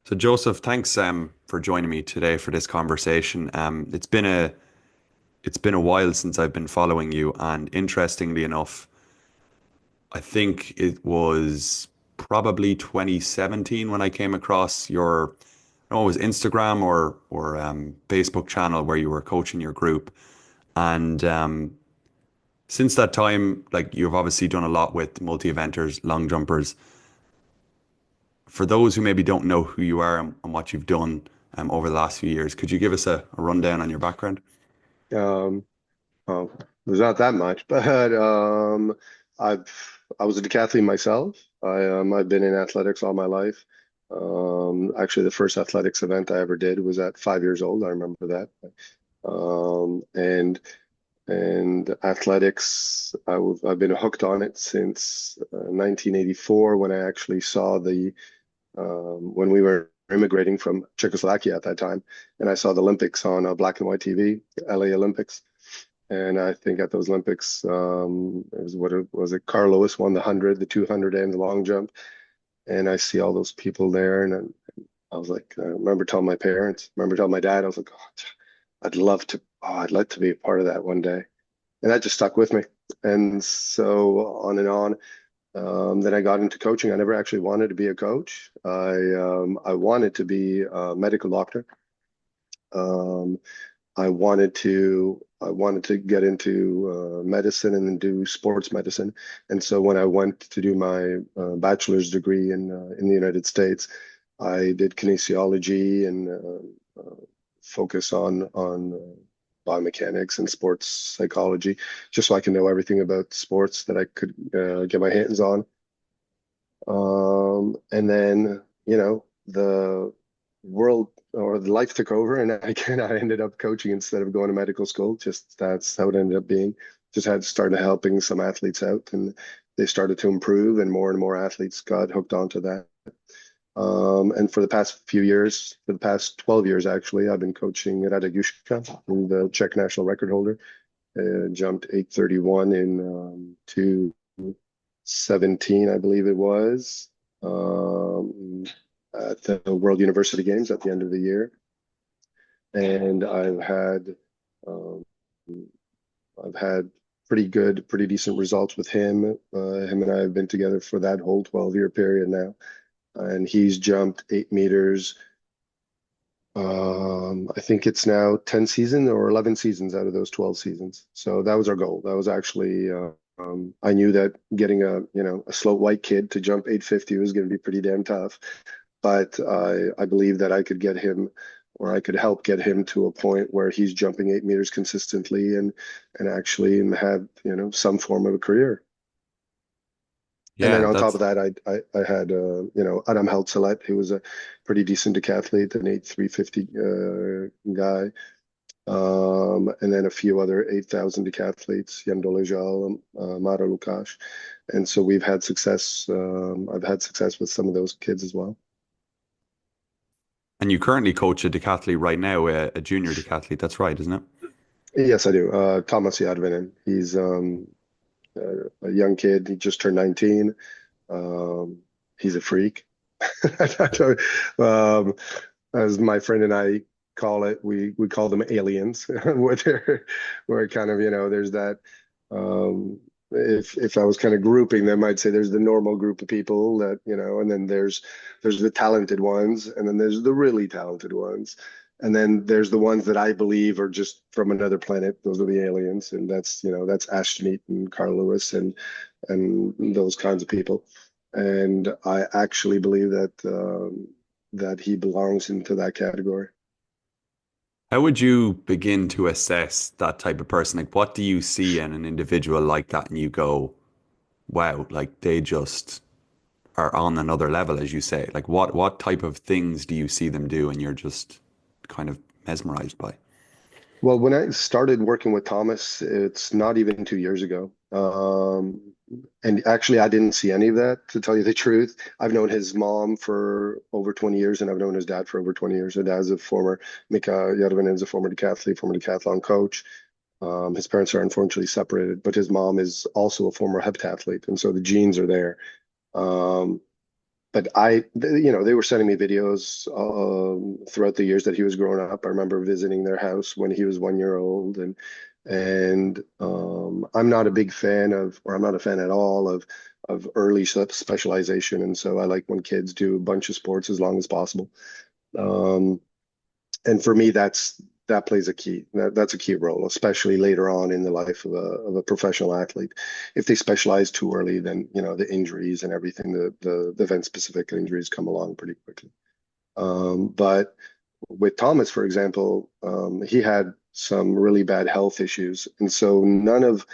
So Joseph, thanks for joining me today for this conversation. It's been a while since I've been following you, and interestingly enough, I think it was probably 2017 when I came across your, I don't know, it was Instagram or Facebook channel where you were coaching your group, and since that time, like you've obviously done a lot with multi-eventers, long jumpers. For those who maybe don't know who you are and what you've done over the last few years, could you give us a rundown on your background? Um, oh, there's not that much, but I was a decathlete myself. I've been in athletics all my life. Actually, the first athletics event I ever did was at 5 years old. I remember that. Um, and and athletics, I've been hooked on it since 1984 when I actually saw when we were immigrating from Czechoslovakia at that time, and I saw the Olympics on black and white TV, LA Olympics. And I think at those Olympics, it was what it was it Carl Lewis won the 100, the 200, and the long jump. And I see all those people there, and I was like, I remember telling my parents, remember telling my dad, I was like, oh, I'd like to be a part of that one day. And that just stuck with me. And so on and on. Then I got into coaching. I never actually wanted to be a coach. I wanted to be a medical doctor. Um, I wanted to get into medicine and do sports medicine. And so when I went to do my bachelor's degree in the United States, I did kinesiology and focus on biomechanics and sports psychology, just so I can know everything about sports that I could get my hands on. And then, the world or the life took over, and I ended up coaching instead of going to medical school. Just that's how it ended up being. Just had started helping some athletes out, and they started to improve, and more athletes got hooked onto that. And for the past few years, for the past 12 years actually, I've been coaching Radek Juška, the Czech national record holder. Jumped 831 in 217, I believe it was, at the World University Games at the end of the year. And um, I've had pretty decent results with him. Him and I have been together for that whole 12-year period now. And he's jumped 8 meters. I think it's now 10 seasons or 11 seasons out of those 12 seasons. So that was our goal. That was actually, I knew that getting a slow white kid to jump 850 was going to be pretty damn tough. But I believe that I could get him, or I could help get him to a point where he's jumping 8 meters consistently and actually have, some form of a career. And then Yeah, on top that's of that, I had Adam Heltzelet, who was a pretty decent decathlete, an 8,350 guy, and then a few other 8,000 decathletes, Jan Dolejal, Mara Lukáš, and so we've had success. I've had success with some of those kids as well. and you currently coach a decathlete right now, a junior decathlete. That's right, isn't it? Yes, I do. Thomas Jadvinen. He's a young kid. He just turned 19. Um, he's a freak. Um, as my friend and I call it, we call them aliens. Where kind of, there's that. Um, if I was kind of grouping them, I'd say there's the normal group of people that, and then there's the talented ones, and then there's the really talented ones. And then there's the ones that I believe are just from another planet. Those are the aliens, and that's Ashton Eaton, Carl Lewis, and those kinds of people. And I actually believe that he belongs into that category. How would you begin to assess that type of person? Like, what do you see in an individual like that, and you go, "Wow, like they just are on another level," as you say? Like, what type of things do you see them do, and you're just kind of mesmerized by? Well, when I started working with Thomas, it's not even 2 years ago. And actually, I didn't see any of that, to tell you the truth. I've known his mom for over 20 years, and I've known his dad for over 20 years. His dad's a former, Mika Järvinen is a former decathlete, former decathlon coach. His parents are unfortunately separated, but his mom is also a former heptathlete, and so the genes are there. Um, but they were sending me videos throughout the years that he was growing up. I remember visiting their house when he was 1 year old, and I'm not a big fan of, or I'm not a fan at all of early specialization, and so I like when kids do a bunch of sports as long as possible. Um, and for me, that plays a key. That's a key role, especially later on in the life of a professional athlete. If they specialize too early, then the injuries and everything, the event specific injuries come along pretty quickly. But with Thomas, for example, he had some really bad health issues, and so none of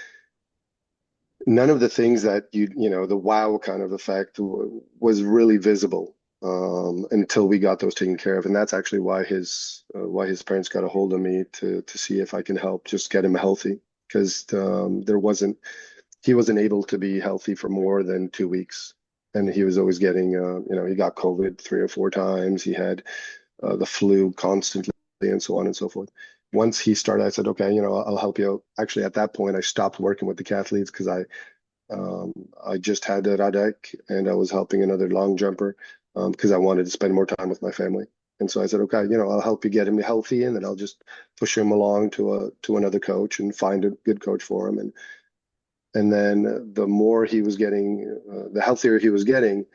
the things that the wow kind of effect was really visible until we got those taken care of. And that's actually why his parents got a hold of me to see if I can help just get him healthy, because he wasn't able to be healthy for more than 2 weeks. And he was always getting, he got COVID 3 or 4 times. He had the flu constantly, and so on and so forth. Once he started, I said, okay, I'll help you out. Actually, at that point, I stopped working with the cathletes because I just had the Radek and I was helping another long jumper because I wanted to spend more time with my family. And so I said, okay, I'll help you get him healthy, and then I'll just push him along to another coach and find a good coach for him. And then the more he was getting, the healthier he was getting,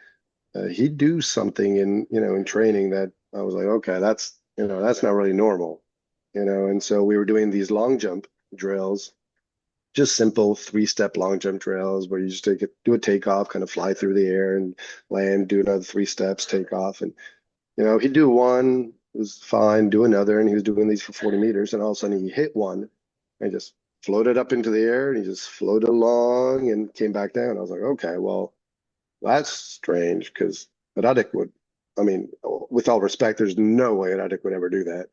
he'd do something in training that I was like, okay, that's not really normal. And so we were doing these long jump drills, just simple 3-step long jump drills where you just do a takeoff, kind of fly through the air and land, do another 3 steps, take off. And, he'd do one, it was fine, do another. And he was doing these for 40 meters. And all of a sudden he hit one and just floated up into the air, and he just floated along and came back down. I was like, okay, well, that's strange because Radek would, I mean, with all respect, there's no way Radek would ever do that.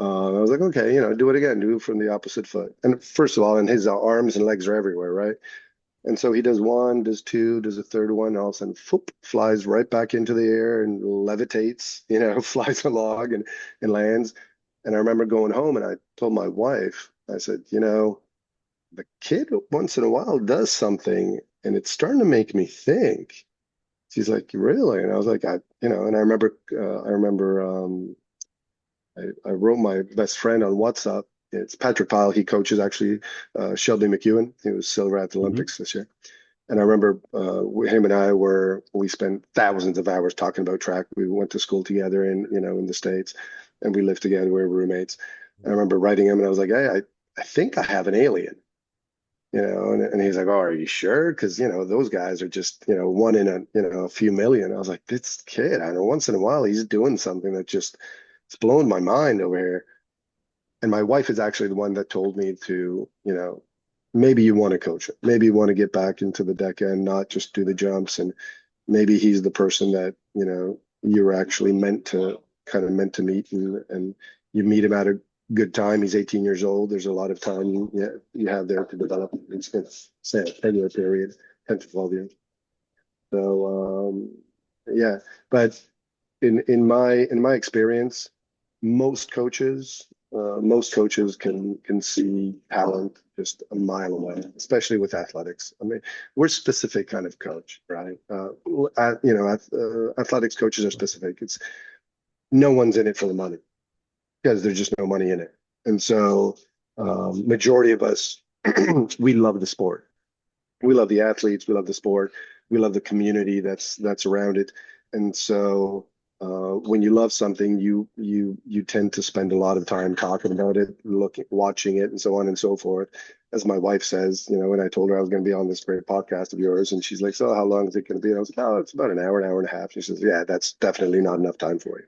I was like, okay, do it again, do it from the opposite foot. And first of all, and his arms and legs are everywhere, right? And so he does one, does two, does a third one, and all of a sudden, whoop, flies right back into the air and levitates, flies along and lands. And I remember going home and I told my wife, I said, the kid once in a while does something and it's starting to make me think. She's like, really? And I was like, and I wrote my best friend on WhatsApp. It's Patrick Pyle. He coaches actually Shelby McEwen. He was silver at the Hmm. Olympics this year. And I remember him and we spent thousands of hours talking about track. We went to school together in the States, and we lived together. We were roommates. And I remember writing him and I was like, hey, I think I have an alien, and he's like, oh, are you sure? Because, those guys are just, one in a few million. I was like, this kid, I know once in a while he's doing something that just, it's blown my mind over here. And my wife is actually the one that told me to, maybe you want to coach it. Maybe you want to get back into the deck end, not just do the jumps. And maybe he's the person that, you're actually meant to meet, and you meet him at a good time. He's 18 years old. There's a lot of time you have there to develop. It's say a 10-year period, 10 to 12 years. So yeah, but in my experience, most coaches can see talent just a mile away, especially with athletics. I mean, we're a specific kind of coach, right? Athletics coaches are specific. It's no one's in it for the money because there's just no money in it. And so, majority of us, we love the sport. We love the athletes. We love the sport. We love the community that's around it. And so, when you love something, you tend to spend a lot of time talking about it, looking, watching it, and so on and so forth. As my wife says, when I told her I was going to be on this great podcast of yours, and she's like, "So, how long is it going to be?" And I was like, "Oh, it's about an hour and a half." She says, "Yeah, that's definitely not enough time for you."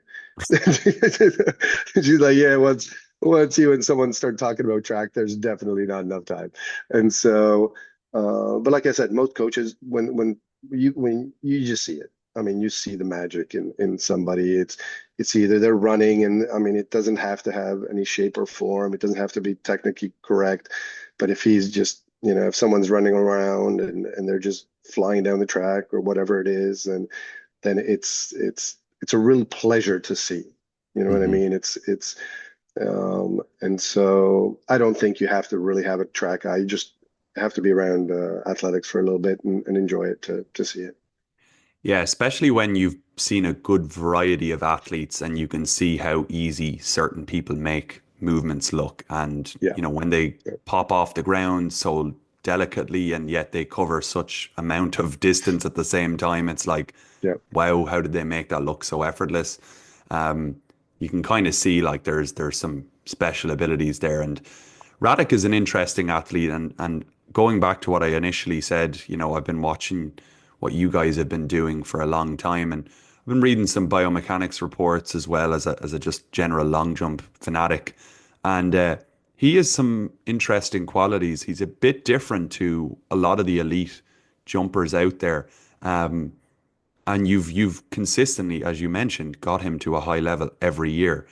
She's like, "Yeah, once you and someone start talking about track, there's definitely not enough time." And so, but like I said, most coaches, when you just see it. I mean, you see the magic in somebody. It's either they're running, and I mean, it doesn't have to have any shape or form. It doesn't have to be technically correct. But if he's just, if someone's running around and they're just flying down the track or whatever it is, and then it's a real pleasure to see. You know what I Hmm. mean? And so I don't think you have to really have a track eye. You just have to be around athletics for a little bit and enjoy it to see it. Yeah, especially when you've seen a good variety of athletes and you can see how easy certain people make movements look. And, Yeah, when they yeah, pop off the ground so delicately and yet they cover such amount of distance at the same time, it's like, yeah. wow, how did they make that look so effortless? Um, you can kind of see like there's some special abilities there. And Radek is an interesting athlete, and going back to what I initially said, I've been watching what you guys have been doing for a long time, and I've been reading some biomechanics reports as well as a just general long jump fanatic, and he has some interesting qualities. He's a bit different to a lot of the elite jumpers out there. Um, and you've consistently, as you mentioned, got him to a high level every year.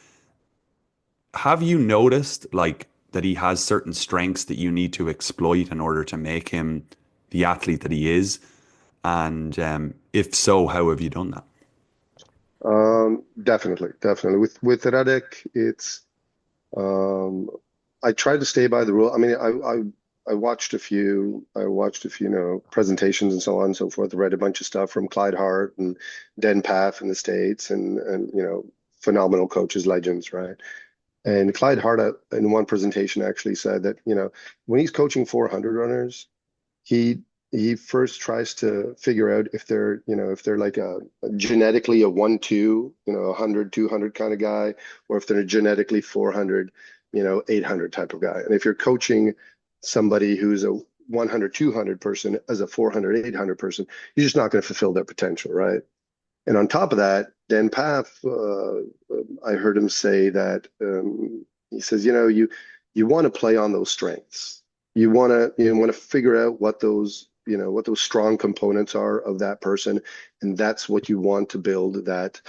Have you noticed like that he has certain strengths that you need to exploit in order to make him the athlete that he is? And if so, how have you done that? Definitely, definitely. With Radek, it's um, I tried to stay by the rule. I mean, I watched a few, presentations and so on and so forth. Read a bunch of stuff from Clyde Hart and Den Paff in the States, and phenomenal coaches, legends, right? And Clyde Hart in one presentation actually said that, when he's coaching 400 runners, he he first tries to figure out if they're like a genetically a 1-2, 100, 200 kind of guy, or if they're genetically 400, 800 type of guy. And if you're coaching somebody who's a 100, 200 person as a 400, 800 person, you're just not going to fulfill their potential, right? And on top of that, Dan Path, I heard him say that he says, you want to play on those strengths. You want to figure out what those strong components are of that person, and that's what you want to build that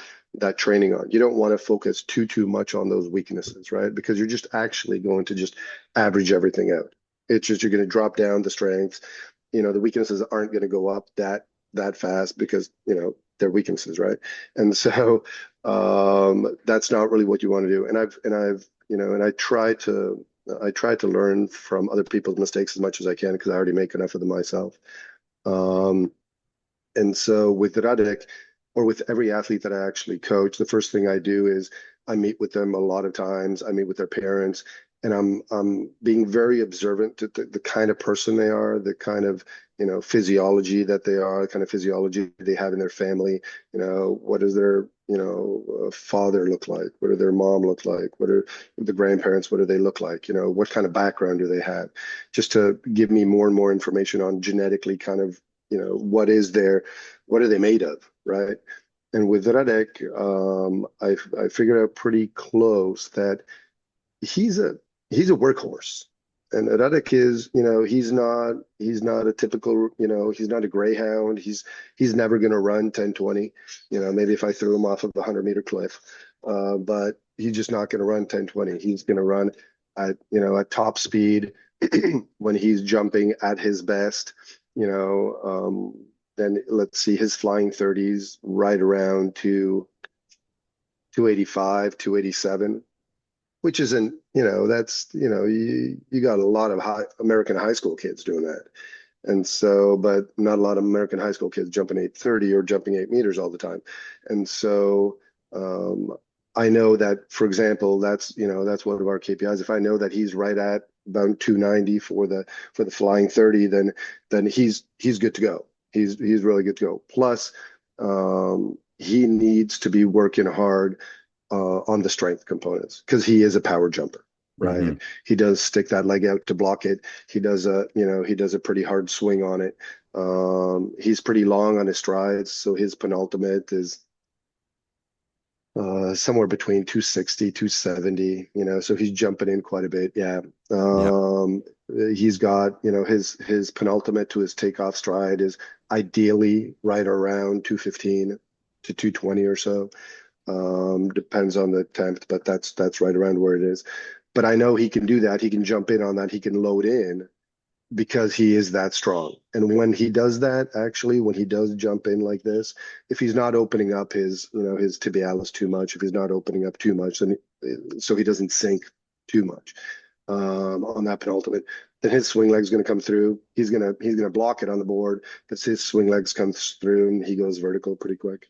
training on. You don't want to focus too much on those weaknesses, right? Because you're just actually going to just average everything out. It's just you're going to drop down the strengths. The weaknesses aren't going to go up that fast because they're weaknesses, right? And so that's not really what you want to do. And I try to learn from other people's mistakes as much as I can because I already make enough of them myself. Um, and so with Radek, or with every athlete that I actually coach, the first thing I do is I meet with them a lot of times. I meet with their parents, and I'm being very observant to the kind of person they are, the kind of physiology that they are, the kind of physiology they have in their family. What does their father look like? What do their mom look like? What are the grandparents? What do they look like? What kind of background do they have? Just to give me more and more information on genetically kind of what are they made of, right? And with Radek, I figured out pretty close that he's a he's a workhorse. And Radek is, he's not a typical, he's not a greyhound. He's never going to run 10-20. Maybe if I threw him off of a 100-meter cliff, but he's just not going to run 10-20. He's going to run at top speed when he's jumping at his best. Then let's see his flying 30s right around to 285, 287, which isn't, that's, you got a lot of American high school kids doing that. And so, but not a lot of American high school kids jumping 830 or jumping 8 meters all the time. And so, I know that, for example, that's one of our KPIs. If I know that he's right at about 290 for the flying 30, then he's good to go. He's really good to go. Plus, he needs to be working hard on the strength components because he is a power jumper, right? Hmm. He does stick that leg out to block it. He does a pretty hard swing on it. He's pretty long on his strides, so his penultimate is somewhere between 260, 270, so he's jumping in quite a bit. Yeah. Yeah. He's got, his penultimate to his takeoff stride is ideally right around 215 to 220 or so. Depends on the attempt, but that's right around where it is. But I know he can do that. He can jump in on that. He can load in because he is that strong. And when he does that, actually, when he does jump in like this, if he's not opening up his tibialis too much, if he's not opening up too much, then so he doesn't sink too much on that penultimate, then his swing leg's going to come through. He's gonna block it on the board, but his swing legs comes through and he goes vertical pretty quick.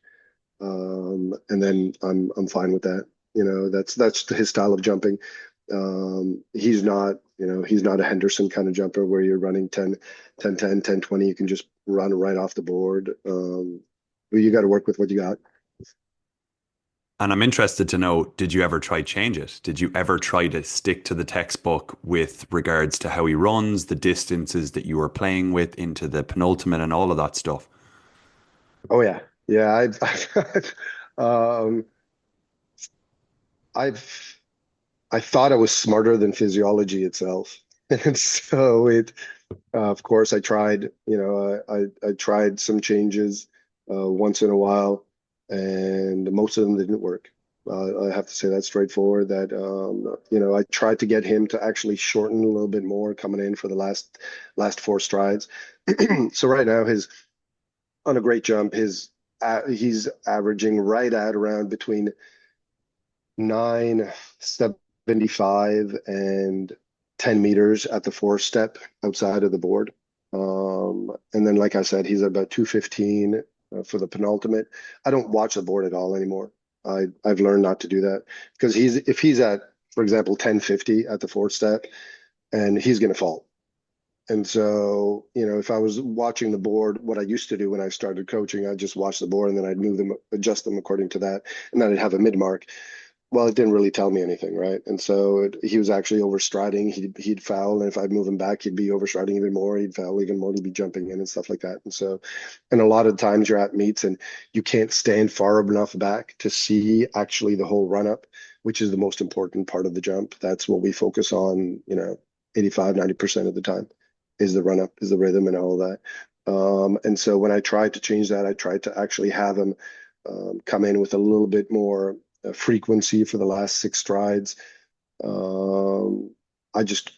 And then I'm fine with that. That's his style of jumping. He's not a Henderson kind of jumper where you're running 10, 20. You can just run right off the board. But you got to work with what you got. And I'm interested to know, did you ever try change it? Did you ever try to stick to the textbook with regards to how he runs, the distances that you were playing with into the penultimate and all of that stuff? Oh yeah, yeah. Um, I've I thought I was smarter than physiology itself, and so of course, I tried. I tried some changes once in a while, and most of them didn't work. I have to say that straightforward. That I tried to get him to actually shorten a little bit more coming in for the last four strides. So right now, his on a great jump, he's averaging right at around between 975 and 10 meters at the four step outside of the board. And then, like I said, he's about 215 for the penultimate. I don't watch the board at all anymore. I've learned not to do that because if he's at, for example, 1050 at the fourth step, and he's going to fall. And so, if I was watching the board, what I used to do when I started coaching, I'd just watch the board and then I'd move them, adjust them according to that, and then I'd have a mid mark. Well, it didn't really tell me anything, right? And so he was actually overstriding. He'd foul, and if I'd move him back, he'd be overstriding even more. He'd foul even more. He'd be jumping in and stuff like that. And a lot of times you're at meets and you can't stand far enough back to see actually the whole run up, which is the most important part of the jump. That's what we focus on, 85, 90% of the time is the run up, is the rhythm and all that. And so when I tried to change that, I tried to actually have him come in with a little bit more frequency for the last six strides. Um, I just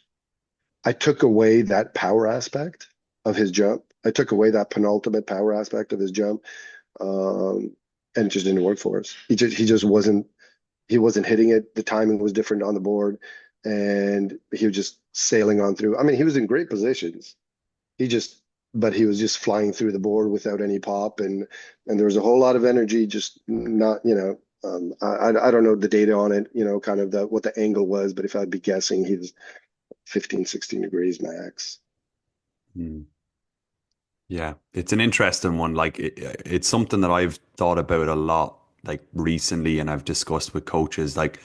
I took away that power aspect of his jump. I took away that penultimate power aspect of his jump, and it just didn't work for us. He just wasn't hitting it. The timing was different on the board, and he was just sailing on through. I mean, he was in great positions. He just but he was just flying through the board without any pop, and there was a whole lot of energy, just not, I don't know the data on it, kind of what the angle was, but if I'd be guessing, he was 15, 16 degrees max. Hmm. Yeah, it's an interesting one. Like it's something that I've thought about a lot, like recently, and I've discussed with coaches. Like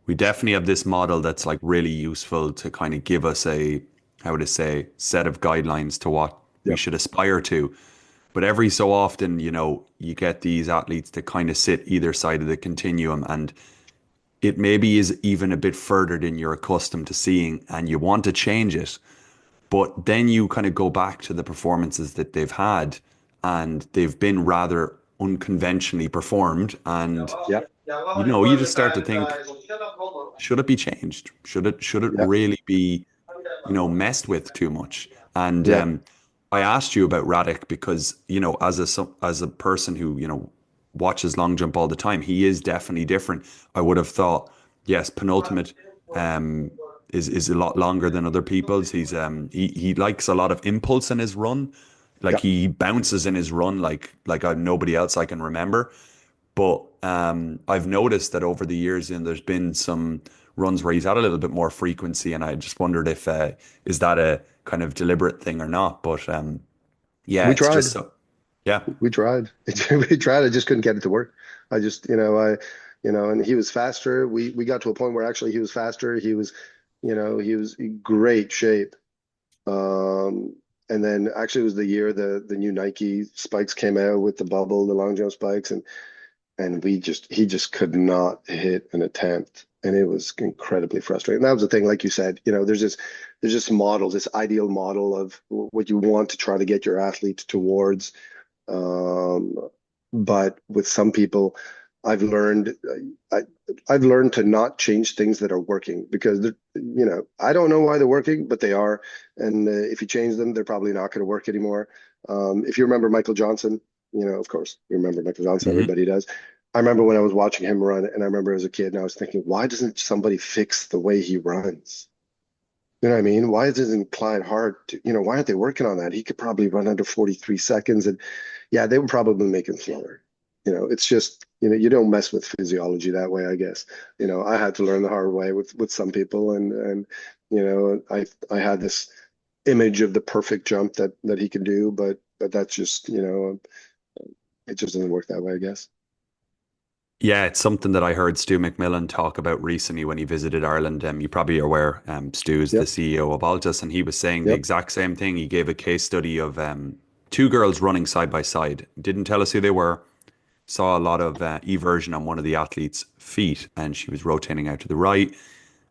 we definitely have this model that's like really useful to kind of give us a, how to say, set of guidelines to what we Yep. should aspire to. But every so often, you get these athletes that kind of sit either side of the continuum, and it maybe is even a bit further than you're accustomed to seeing, and you want to change it. But then you kind of go back to the performances that they've had, and they've been rather unconventionally performed. And, Yep. you just start to think, should it be changed? Should it Yep. really be, messed with too much? And Yep. I asked you about Radek because, as a person who, watches long jump all the time, he is definitely different. I would have thought, yes, penultimate um is a lot longer than other people's. He likes a lot of impulse in his run. Like Yep. he bounces in his run like nobody else I can remember. But I've noticed that over the years, there's been some runs where he's had a little bit more frequency, and I just wondered if is that a kind of deliberate thing or not. But yeah, We it's just tried. so yeah. We tried. We tried. I just couldn't get it to work. I just, and he was faster. We got to a point where actually he was faster. He was in great shape. Um, and then actually it was the year the new Nike spikes came out with the bubble, the long jump spikes, and he just could not hit an attempt. And it was incredibly frustrating. That was the thing, like you said, there's this model, this ideal model of what you want to try to get your athlete towards. Um, but with some people, I've learned I, I've learned to not change things that are working because I don't know why they're working, but they are. And if you change them, they're probably not going to work anymore. If you remember Michael Johnson, of course, you remember Michael Johnson, Hmm. everybody does. I remember when I was watching him run, and I remember as a kid, and I was thinking, why doesn't somebody fix the way he runs? You know what I mean? Why isn't Clyde Hart, why aren't they working on that? He could probably run under 43 seconds. And yeah, they would probably make him slower. It's just, you don't mess with physiology that way, I guess. I had to learn the hard way with some people, and I had this image of the perfect jump that he can do, but that's just, it just doesn't work that way, I guess. Yeah, it's something that I heard Stu McMillan talk about recently when he visited Ireland. You probably are aware, Stu is the Yep, CEO of Altus, and he was saying the yep, exact same thing. He gave a case study of two girls running side by side. Didn't tell us who they were. Saw a lot of eversion on one of the athletes' feet, and she was rotating out to the right.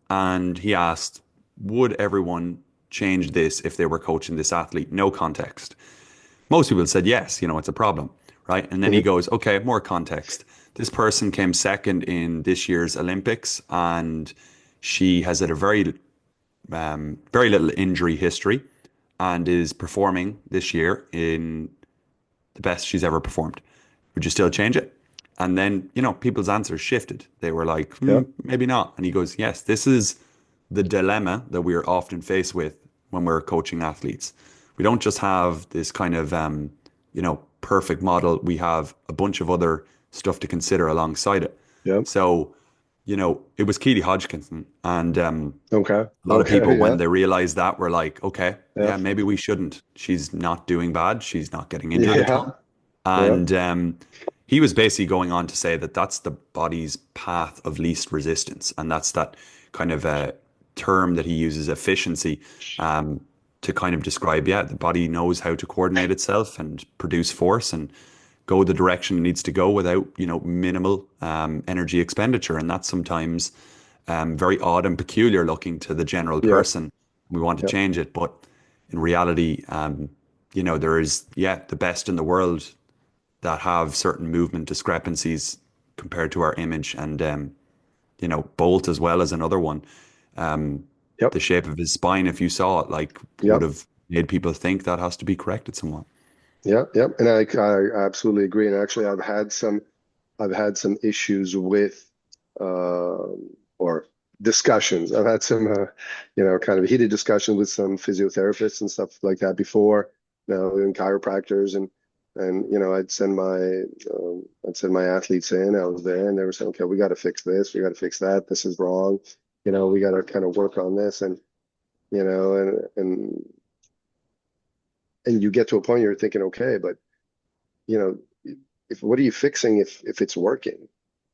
And he asked, would everyone change this if they were coaching this athlete? No context. Most people said yes, it's a problem, right? And then he hmm goes, okay, more context. This person came second in this year's Olympics, and she has had a very little injury history, and is performing this year in the best she's ever performed. Would you still change it? And then, people's answers shifted. They were like, yep, maybe not. And he goes, yes, this is the dilemma that we're often faced with when we're coaching athletes. We don't just have this kind of, perfect model. We have a bunch of other stuff to consider alongside it. yep. So, it was Keely Hodgkinson. And Okay, a lot of people, okay, when yeah, they realized that, were like, okay, yeah, yeah, maybe we shouldn't. She's not doing bad. She's not getting injured a yeah, ton. yeah, And he was basically going on to say that that's the body's path of least resistance. And that's that kind of term that he uses, efficiency, um, to kind of describe, yeah, the body knows how to coordinate itself and produce force and go the direction it needs to go without, minimal energy expenditure. And that's sometimes very odd and peculiar looking to the general yeah, person. We want to yeah, change it, but in reality, there is, yeah, the best in the world that have certain movement discrepancies compared to our image. And, Bolt as well as another one. Um, yep, the shape of his spine, if you saw it, like would yep. have made people think that has to be corrected somewhat. Yeah, yeah, and I absolutely agree. And actually, I've had some issues with or discussions. I've had some kind of heated discussion with some physiotherapists and stuff like that before. And chiropractors, and I'd send my athletes in. I was there, and they were saying, okay, we got to fix this, we got to fix that. This is wrong. We got to kind of work on this, and and you get to a point you're thinking, okay, but you know, if what are you fixing if it's working?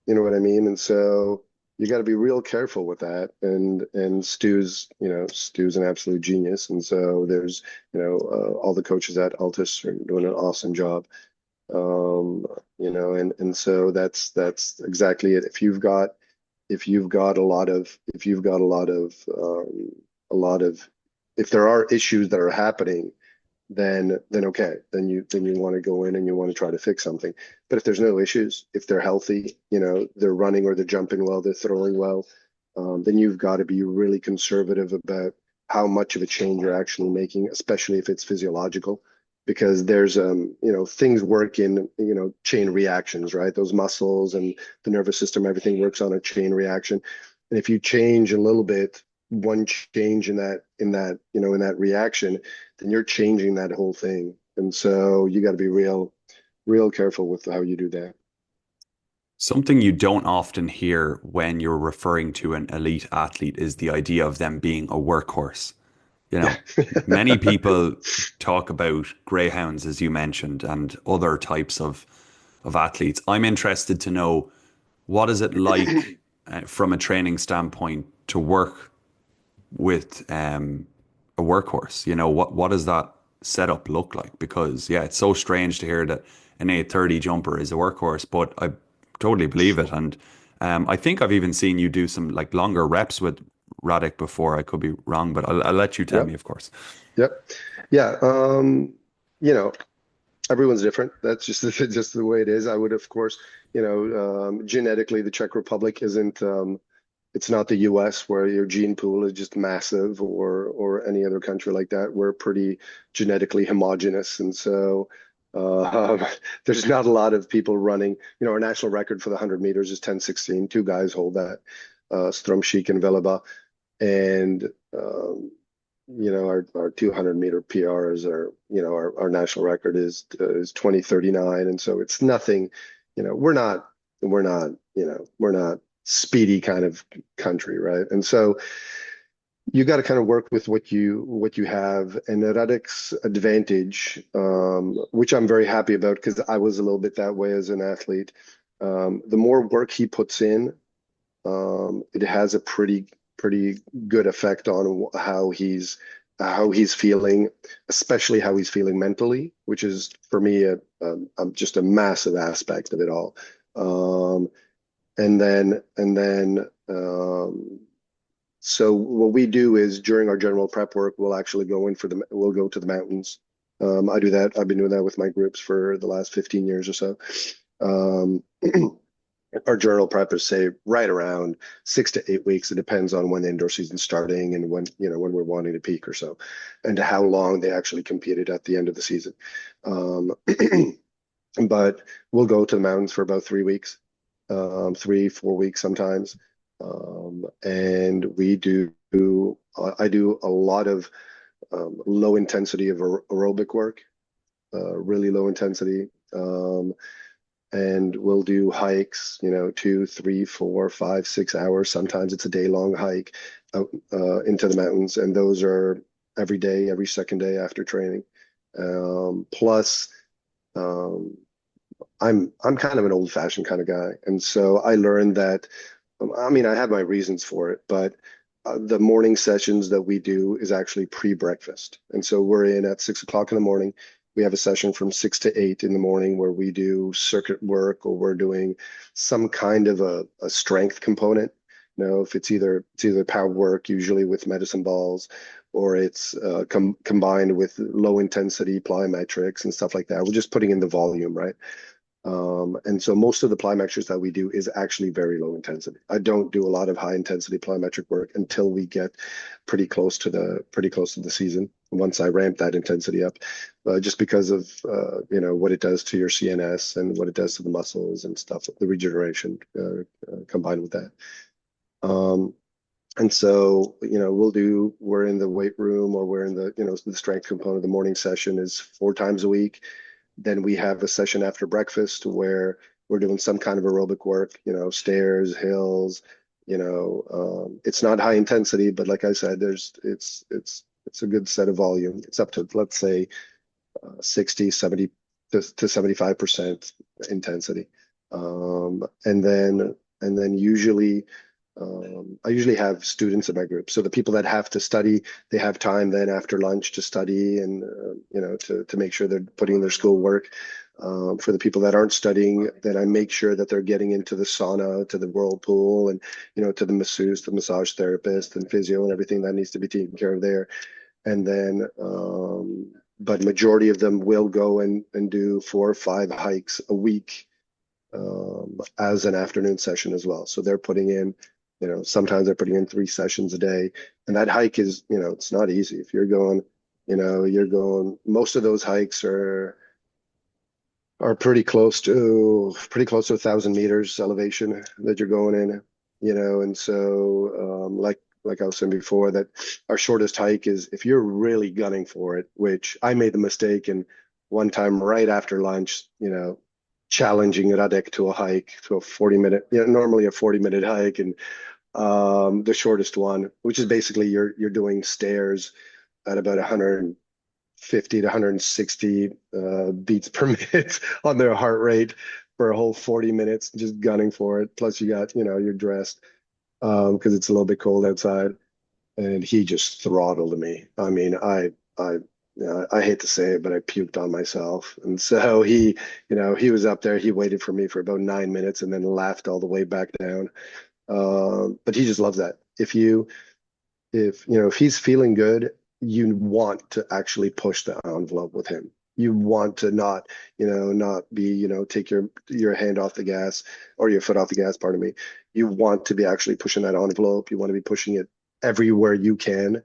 You know what I mean? And so you got to be real careful with that. And Stu's an absolute genius. And so there's, all the coaches at Altus are doing an awesome job. And so that's exactly it. If you've got a lot of if there are issues that are happening, then okay, then you want to go in and you want to try to fix something. But if there's no issues, if they're healthy, they're running or they're jumping well, they're throwing well, then you've got to be really conservative about how much of a change you're actually making, especially if it's physiological, because there's things work in chain reactions, right? Those muscles and the nervous system, everything works on a chain reaction. And if you change a little bit, one change in that reaction, then you're changing that whole thing. And so you got to be real careful with how you do that. Something you don't often hear when you're referring to an elite athlete is the idea of them being a workhorse. You Yeah. know, many people talk about greyhounds, as you mentioned, and other types of athletes. I'm interested to know, what is it like from a training standpoint to work with a workhorse? What does that setup look like? Because yeah, it's so strange to hear that an 830 jumper is a workhorse, but I totally believe it. And I think I've even seen you do some like longer reps with Radek before. I could be wrong, but I'll let you tell me, Yep. of course. Yep. Yeah. You know, Everyone's different. That's just just the way it is. I would, of course, genetically, the Czech Republic isn't. It's not the U.S. where your gene pool is just massive, or any other country like that. We're pretty genetically homogenous, and so there's not a lot of people running. Our national record for the 100 meters is 10:16. Two guys hold that, Stromšík and Veleba, and our 200-meter PRs are, our national record is 20:39, and so it's nothing. We're not speedy kind of country, right? And so you got to kind of work with what you have. And Radek's advantage, which I'm very happy about because I was a little bit that way as an athlete. The more work he puts in, it has a pretty good effect on how he's feeling, especially how he's feeling mentally, which is for me just a massive aspect of it all. So what we do is during our general prep work, we'll go to the mountains. I do that. I've been doing that with my groups for the last 15 years or so. Um, our general prep is say right around 6 to 8 weeks. It depends on when the indoor season's starting and when we're wanting to peak or so, and how long they actually competed at the end of the season. But we'll go to the mountains for about 3 weeks, 3, 4 weeks sometimes. And I do a lot of low intensity of aerobic work, really low intensity. And we'll do hikes, 2, 3, 4, 5, 6 hours. Sometimes it's a day-long hike out into the mountains, and those are every day, every second day after training. Plus, I'm kind of an old-fashioned kind of guy, and so I learned that. I mean, I have my reasons for it, but the morning sessions that we do is actually pre-breakfast, and so we're in at 6 o'clock in the morning. We have a session from 6 to 8 in the morning where we do circuit work or we're doing some kind of a strength component. If it's either power work, usually with medicine balls, or it's combined with low intensity plyometrics and stuff like that. We're just putting in the volume, right? And so most of the plyometrics that we do is actually very low intensity. I don't do a lot of high intensity plyometric work until we get pretty close to the season. Once I ramp that intensity up, just because of what it does to your CNS and what it does to the muscles and stuff, the regeneration combined with that. And so, we're in the weight room or we're in the strength component. The morning session is 4 times a week. Then we have a session after breakfast where we're doing some kind of aerobic work, stairs, hills, it's not high intensity, but like I said, it's a good set of volume. It's up to, let's say, 60, 70 to 75% intensity. And then usually, I usually have students in my group. So the people that have to study, they have time then after lunch to study and, to make sure they're putting in their schoolwork. For the people that aren't studying, then I make sure that they're getting into the sauna, to the whirlpool, and, to the masseuse, the massage therapist, and physio and everything that needs to be taken care of there. And then, but majority of them will go and do 4 or 5 hikes a week as an afternoon session as well. So they're putting in, sometimes they're putting in 3 sessions a day. And that hike is, it's not easy. If you're going, most of those hikes are pretty close to 1,000 meters elevation that you're going in, and so like I was saying before, that our shortest hike is, if you're really gunning for it, which I made the mistake in one time right after lunch, challenging Radek to a hike, to a 40-minute, normally a 40-minute hike, and the shortest one, which is basically you're doing stairs at about 150 to 160 beats per minute on their heart rate for a whole 40 minutes, just gunning for it. Plus you got, you're dressed because it's a little bit cold outside, and he just throttled me. I mean, I hate to say it, but I puked on myself. And so he was up there. He waited for me for about 9 minutes and then laughed all the way back down. But he just loves that. If he's feeling good, you want to actually push the envelope with him. You want to not be, take your hand off the gas or your foot off the gas, pardon me. You want to be actually pushing that envelope. You want to be pushing it everywhere you can.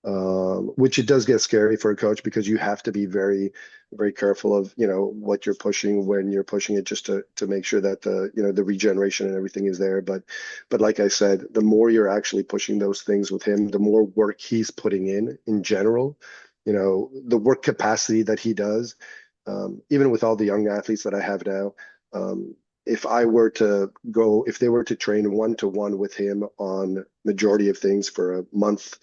which it does get scary for a coach because you have to be very, very careful of, what you're pushing when you're pushing it just to make sure that the regeneration and everything is there. But like I said, the more you're actually pushing those things with him, the more work he's putting in general, the work capacity that he does, even with all the young athletes that I have now, if they were to train one-to-one with him on majority of things for a month,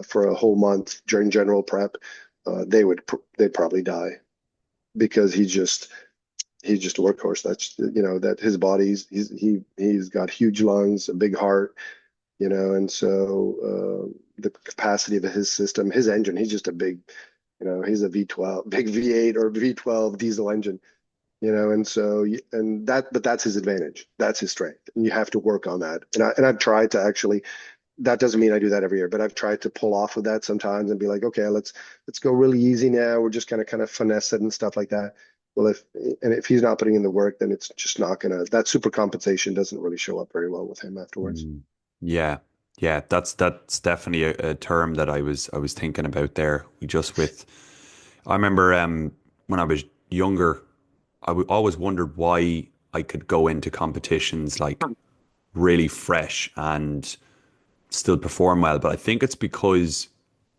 for a whole month during general prep, they'd probably die because he's just a workhorse. That's that his he's got huge lungs, a big heart, and so the capacity of his system, his engine, he's just a big, he's a V12, big V8 or V12 diesel engine, and so but that's his advantage, that's his strength, and you have to work on that. And I've tried to actually, that doesn't mean I do that every year, but I've tried to pull off of that sometimes and be like, okay, let's go really easy now. We're just gonna kind of finesse it and stuff like that. Well, if he's not putting in the work, then it's just not gonna, that super compensation doesn't really show up very well with him afterwards. Mm. Yeah. Yeah, that's definitely a term that I was thinking about there. I remember when I was younger, always wondered why I could go into competitions like really fresh and still perform well. But I think it's because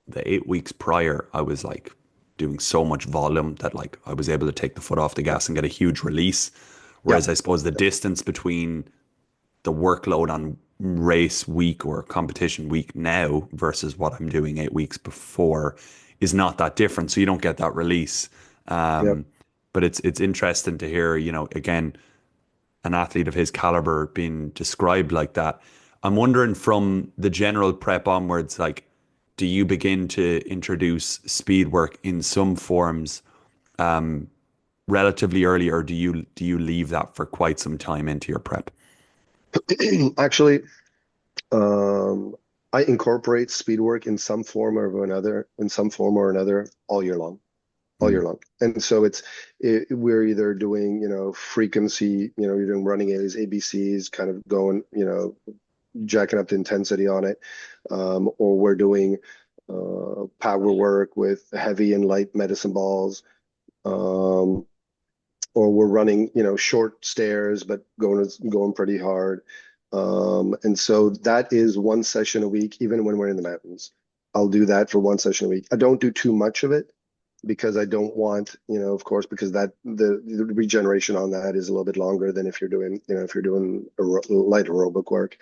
the 8 weeks prior, I was like doing so much volume that like I was able to take the foot off the gas and get a huge release. Yeah. Whereas I suppose the distance between the workload on race week or competition week now versus what I'm doing 8 weeks before is not that different. So you don't get that release. Yep. Um, but it's interesting to hear, again, an athlete of his caliber being described like that. I'm wondering from the general prep onwards, like, do you begin to introduce speed work in some forms relatively early, or do you leave that for quite some time into your prep? Actually, um, I incorporate speed work in some form or another all year Mm. long. And so we're either doing, frequency, you're doing running A's, ABCs, kind of going, jacking up the intensity on it, or we're doing power work with heavy and light medicine balls, um, or we're running, short stairs but going pretty hard. And so that is one session a week, even when we're in the mountains. I'll do that for one session a week. I don't do too much of it because I don't want, of course, because the regeneration on that is a little bit longer than if you're doing light aerobic work.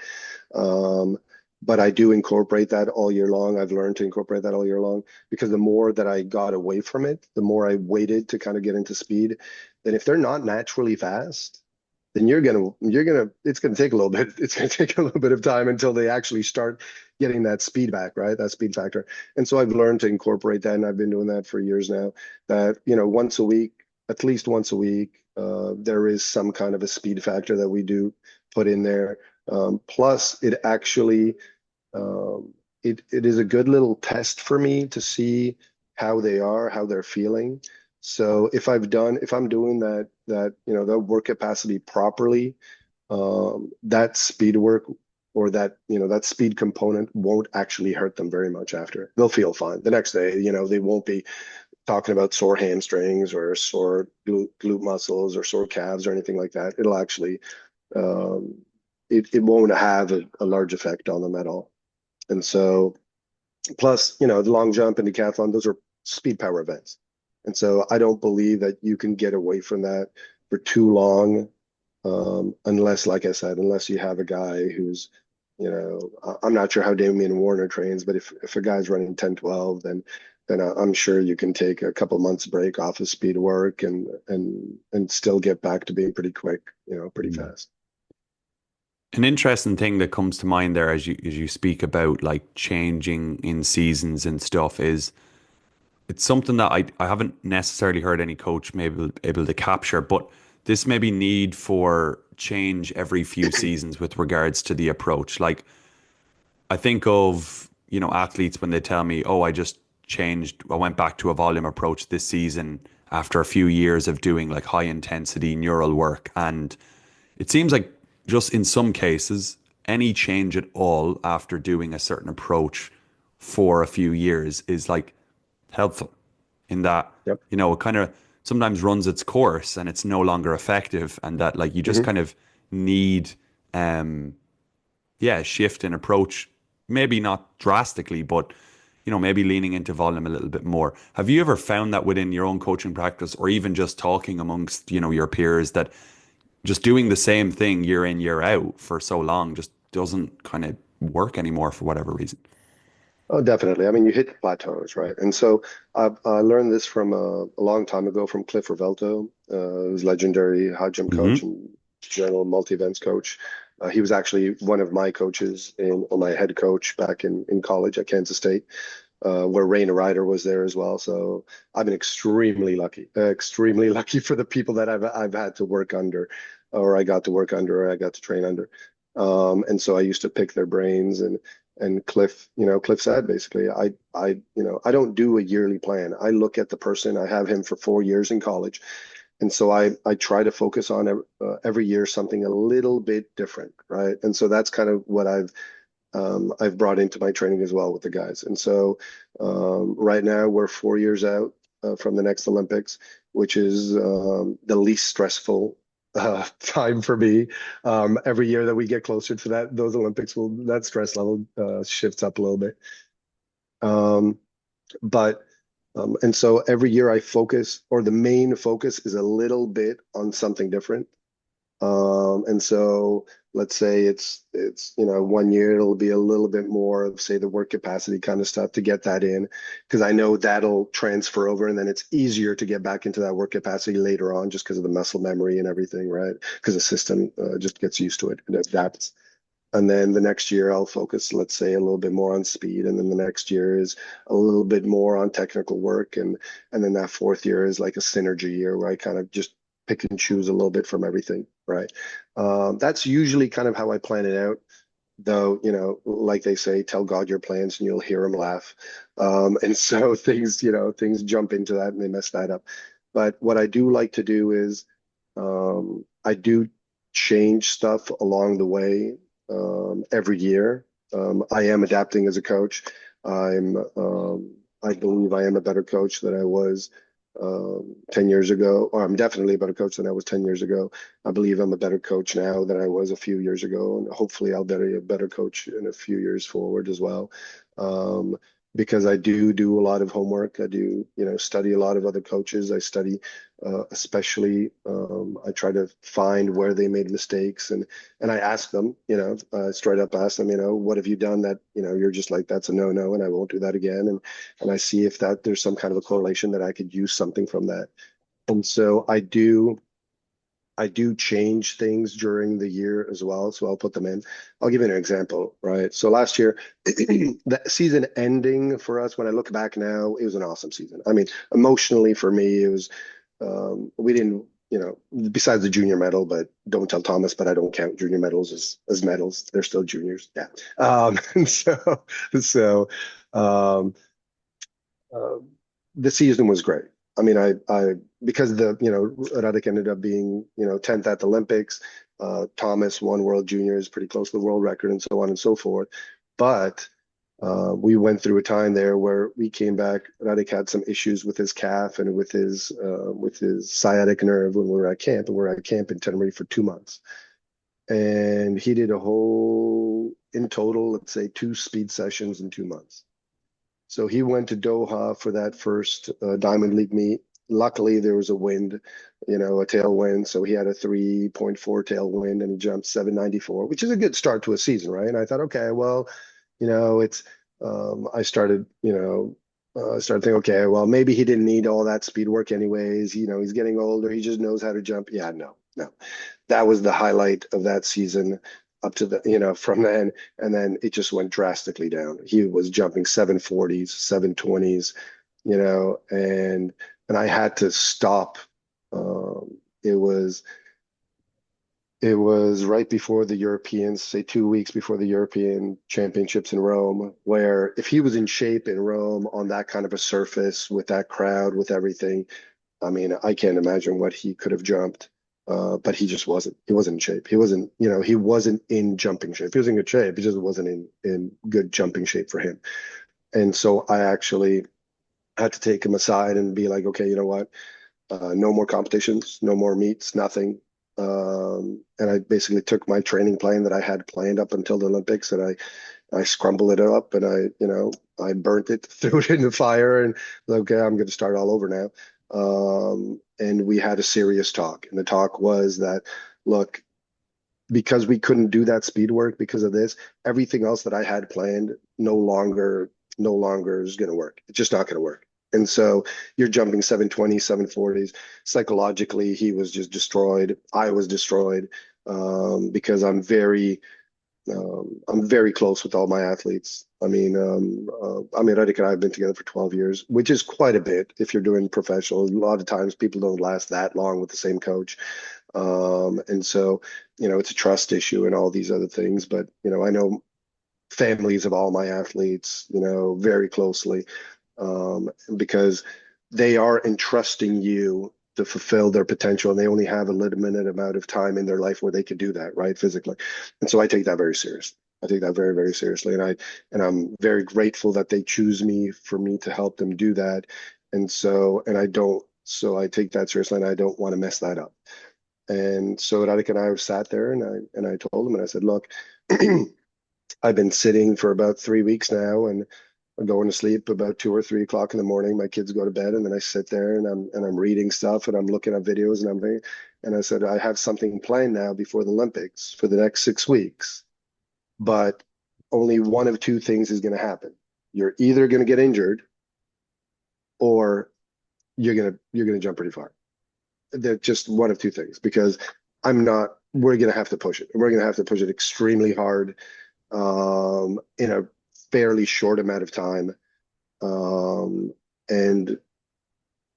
Um, but I do incorporate that all year long. I've learned to incorporate that all year long because the more that I got away from it, the more I waited to kind of get into speed. Then if they're not naturally fast, then it's gonna take a little bit. It's gonna take a little bit of time until they actually start getting that speed back, right? That speed factor. And so I've learned to incorporate that, and I've been doing that for years now. That once a week, at least once a week, there is some kind of a speed factor that we do put in there. Plus, it actually it is a good little test for me to see how they're feeling. So if I'm doing that work capacity properly, that speed work or that speed component won't actually hurt them very much after. They'll feel fine. The next day, they won't be talking about sore hamstrings or sore glute muscles or sore calves or anything like that. It'll actually, um, it won't have a large effect on them at all. And so, plus, the long jump and decathlon, those are speed power events. And so I don't believe that you can get away from that for too long, unless, like I said, unless you have a guy who's, I'm not sure how Damian Warner trains, but if a guy's running 10-12, then I'm sure you can take a couple months break off of speed work and still get back to being pretty quick, pretty Mm. fast. An interesting thing that comes to mind there as you speak about like changing in seasons and stuff is it's something that I haven't necessarily heard any coach maybe able to capture, but this maybe need for change every few seasons with regards to the approach. Like I think of, athletes when they tell me, oh, I went back to a volume approach this season after a few years of doing like high intensity neural work. And it seems like just in some cases, any change at all after doing a certain approach for a few years is like helpful in that, Yep. it kind of sometimes runs its course and it's no longer effective, and that like you just Hmm. kind of need a shift in approach, maybe not drastically, but maybe leaning into volume a little bit more. Have you ever found that within your own coaching practice, or even just talking amongst, your peers, that just doing the same thing year in, year out for so long just doesn't kind of work anymore for whatever reason? Oh, definitely. I mean, you hit the plateaus, right? And so I learned this from a long time ago from Cliff Revelto, who's legendary high jump coach Hmm. and general multi-events coach. He was actually one of my coaches or my head coach back in college at Kansas State, where Raina Ryder was there as well. So I've been extremely lucky for the people that I've had to work under, or I got to work under, or I got to train under. And so I used to pick their brains, and Cliff, Cliff said basically, I don't do a yearly plan. I look at the person. I have him for 4 years in college, and so I try to focus on every year something a little bit different, right? And so that's kind of what I've brought into my training as well with the guys. And so right now we're 4 years out from the next Olympics, which is the least stressful time for me. Every year that we get closer to those Olympics, that stress level shifts up a little bit. Um, but and so every year I focus, or the main focus is a little bit on something different. And so let's say it's 1 year it'll be a little bit more of, say, the work capacity kind of stuff to get that in, because I know that'll transfer over, and then it's easier to get back into that work capacity later on just because of the muscle memory and everything, right? Because the system just gets used to it and adapts. And then the next year I'll focus, let's say, a little bit more on speed. And then the next year is a little bit more on technical work. And then that fourth year is like a synergy year where I kind of just pick and choose a little bit from everything, right? That's usually kind of how I plan it out. Though, like they say, tell God your plans and you'll hear him laugh. And so things jump into that and they mess that up. But what I do like to do is I do change stuff along the way every year. I am adapting as a coach. I believe I am a better coach than I was 10 years ago, or I'm definitely a better coach than I was 10 years ago. I believe I'm a better coach now than I was a few years ago, and hopefully I'll be a better coach in a few years forward as well. Um, because I do a lot of homework. I do, study a lot of other coaches. I study, especially, I try to find where they made mistakes, and I ask them, straight up ask them, what have you done that, you're just like, that's a no-no, and I won't do that again. And I see if there's some kind of a correlation that I could use something from that. And so I do change things during the year as well. So I'll put them in. I'll give you an example, right? So last year, the season ending for us, when I look back now, it was an awesome season. I mean, emotionally for me, it was, we didn't, besides the junior medal, but don't tell Thomas, but I don't count junior medals as medals. They're still juniors. Yeah. And so, um, uh, the season was great. I mean, I because Radek ended up being 10th at the Olympics. Thomas won World Juniors, pretty close to the world record, and so on and so forth. But we went through a time there where we came back. Radek had some issues with his calf and with his sciatic nerve when we were at camp, and we are at camp in Tenerife for 2 months. And he did in total, let's say, 2 speed sessions in 2 months. So he went to Doha for that first Diamond League meet. Luckily, there was a wind, a tailwind. So he had a 3.4 tailwind and he jumped 794, which is a good start to a season, right? And I thought, okay, well, it's, I started, I started thinking, okay, well, maybe he didn't need all that speed work anyways. He's getting older. He just knows how to jump. Yeah, no, no. That was the highlight of that season up to from then. And then it just went drastically down. He was jumping 740s, 720s, and I had to stop. It was right before the Europeans, say 2 weeks before the European Championships in Rome, where if he was in shape in Rome on that kind of a surface with that crowd, with everything, I mean, I can't imagine what he could have jumped. But he just wasn't. He wasn't in shape. He wasn't in jumping shape. He was in good shape. He just wasn't in good jumping shape for him. And so I actually had to take him aside and be like, okay, you know what? No more competitions, no more meets, nothing. And I basically took my training plan that I had planned up until the Olympics, and I scrambled it up, and I burnt it, threw it in the fire, and okay, I'm going to start all over now. And we had a serious talk, and the talk was that, look, because we couldn't do that speed work because of this, everything else that I had planned no longer is going to work. It's just not going to work. And so you're jumping 720, 740s. Psychologically, he was just destroyed. I was destroyed, because I'm very close with all my athletes. I mean, Radek and I have been together for 12 years, which is quite a bit if you're doing professional. A lot of times people don't last that long with the same coach. And so, it's a trust issue and all these other things. But, I know families of all my athletes, very closely, because they are entrusting you to fulfill their potential, and they only have a limited amount of time in their life where they could do that, right, physically. And so I take that very seriously. I take that very, very seriously, and I'm very grateful that they choose me for me to help them do that. So I take that seriously, and I don't want to mess that up. And so Radek and I sat there, and I told him, and I said, look, I've been sitting for about 3 weeks now, and I'm going to sleep about 2 or 3 o'clock in the morning. My kids go to bed, and then I sit there, and I'm reading stuff, and I'm looking at videos, and I said, I have something planned now before the Olympics for the next 6 weeks, but only one of two things is going to happen. You're either going to get injured, or you're gonna jump pretty far. They're just one of two things, because we're going to have to push it. We're going to have to push it extremely hard, in a fairly short amount of time. Um, and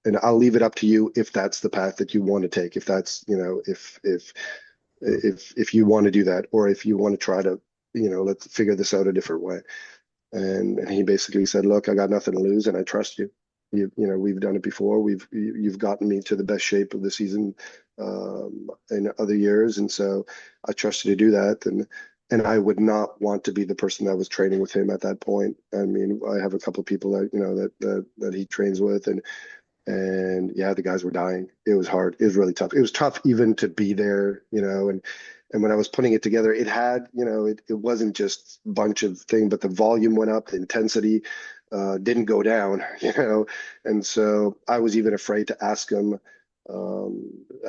and I'll leave it up to you if that's the path that you want to take. If that's, if you want to do that, or if you want to try to, let's figure this out a different way. And he basically said, look, I got nothing to lose, and I trust you. We've done it before. You've gotten me to the best shape of the season, in other years, and so I trust you to do that. And I would not want to be the person that was training with him at that point. I mean, I have a couple of people that that he trains with, and yeah, the guys were dying. It was hard. It was really tough. It was tough even to be there, and when I was putting it together, it had, it wasn't just a bunch of things, but the volume went up, the intensity didn't go down, and so I was even afraid to ask him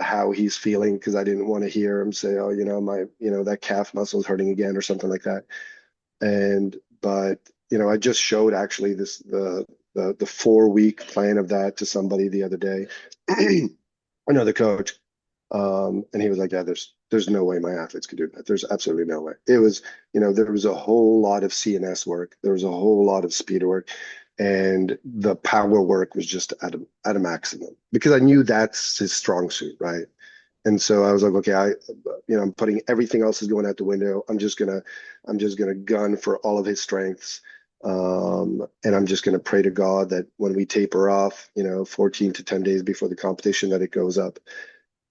how he's feeling, because I didn't want to hear him say, oh, that calf muscle is hurting again or something like that. But I just showed actually the 4 week plan of that to somebody the other day, another coach, and he was like, yeah, there's no way my athletes could do that. There's absolutely no way. It was, there was a whole lot of CNS work. There was a whole lot of speed work, and the power work was just at a maximum, because I knew that's his strong suit, right? And so I was like, okay, I'm putting everything else is going out the window. I'm just gonna gun for all of his strengths. And I'm just going to pray to God that when we taper off, 14 to 10 days before the competition, that it goes up.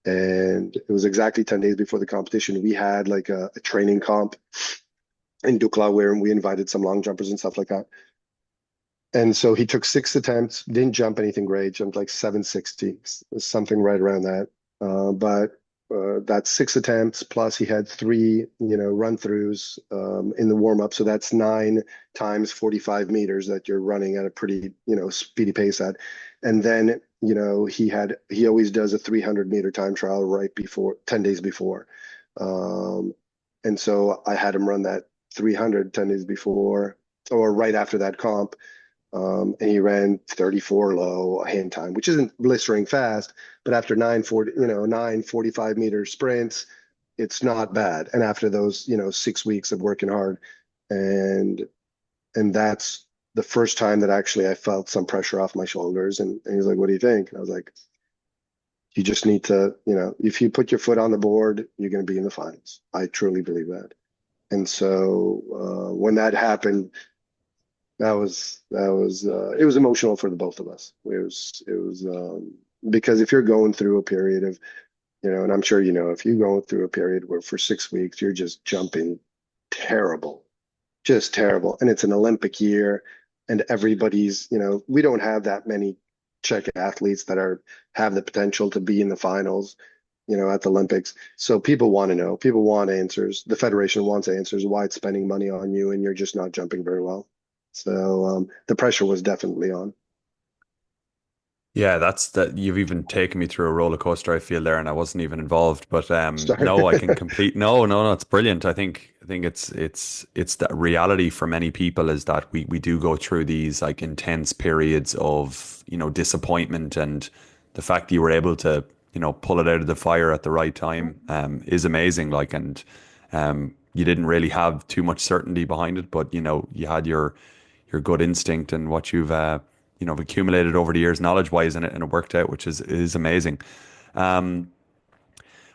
And it was exactly 10 days before the competition. We had like a training comp in Dukla, where we invited some long jumpers and stuff like that. And so he took 6 attempts, didn't jump anything great, jumped like 760, something right around that. But that's 6 attempts, plus he had three, run throughs in the warm up. So that's 9 times 45 meters that you're running at a pretty, speedy pace at. And then, he always does a 300-meter time trial right before, 10 days before. And so I had him run that 300 10 days before, or right after that comp. And he ran 34 low hand time, which isn't blistering fast, but after 9 45-meter sprints, it's not bad. And after those, 6 weeks of working hard, and that's the first time that actually I felt some pressure off my shoulders. And he's like, "What do you think?" And I was like, "You just need to, if you put your foot on the board, you're going to be in the finals. I truly believe that." And so when that happened, it was emotional for the both of us. It was because if you're going through a period of, and I'm sure if you're going through a period where for 6 weeks you're just jumping terrible, just terrible, and it's an Olympic year, and everybody's, we don't have that many Czech athletes that have the potential to be in the finals, at the Olympics. So people want to know, people want answers. The federation wants answers why it's spending money on you and you're just not jumping very well. So the pressure was definitely on. Yeah, that's that you've even taken me through a roller coaster, I feel there, and I wasn't even involved. But Sorry. no, I can complete no, it's brilliant. I think it's that reality for many people is that we do go through these like intense periods of, disappointment, and the fact that you were able to, pull it out of the fire at the right time is amazing. Like, and you didn't really have too much certainty behind it, but you had your good instinct and what you've accumulated over the years knowledge wise in it, and it worked out, which is amazing. Um,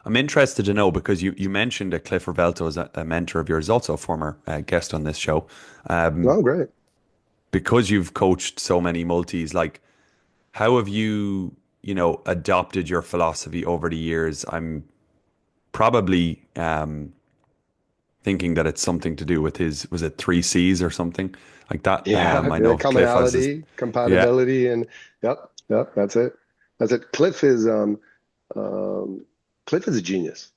I'm interested to know because you mentioned that Cliff Revelto is a mentor of yours, also a former guest on this show. Oh, great. Because you've coached so many multis, like how have you, adopted your philosophy over the years? I'm probably thinking that it's something to do with his, was it three C's or something like that? Yeah, I yeah, know Cliff has this, commonality, yeah, compatibility, and yep, yep, that's it. That's it. Um, Cliff is a genius.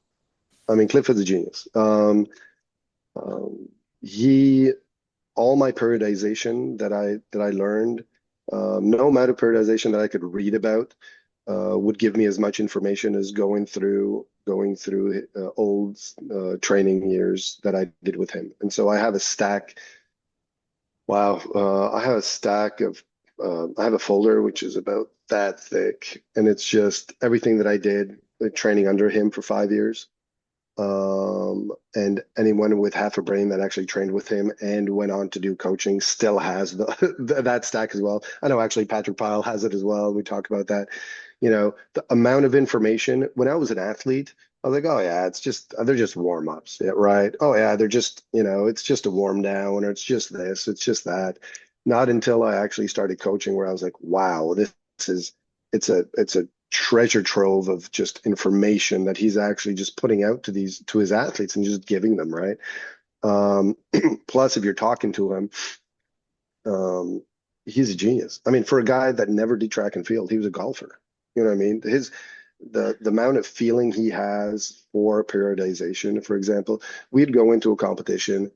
I mean, Cliff is a genius. Um, he all my periodization that I learned, no amount of periodization that I could read about would give me as much information as going through old training years that I did with him. And so I have a stack. Wow, I have a stack of I have a folder which is about that thick, and it's just everything that I did training under him for 5 years. And anyone with half a brain that actually trained with him and went on to do coaching still has that stack as well. I know actually Patrick Pyle has it as well. We talk about that. The amount of information when I was an athlete, I was like, oh yeah, they're just warm ups, yeah, right? Oh yeah, they're just, it's just a warm down, or it's just this, it's just that. Not until I actually started coaching where I was like, wow, this is it's a treasure trove of just information that he's actually just putting out to his athletes and just giving them, right? Um, Plus, if you're talking to him, um, he's a genius. I mean, for a guy that never did track and field, he was a golfer. You know what I mean? The amount of feeling he has for periodization, for example, we'd go into a competition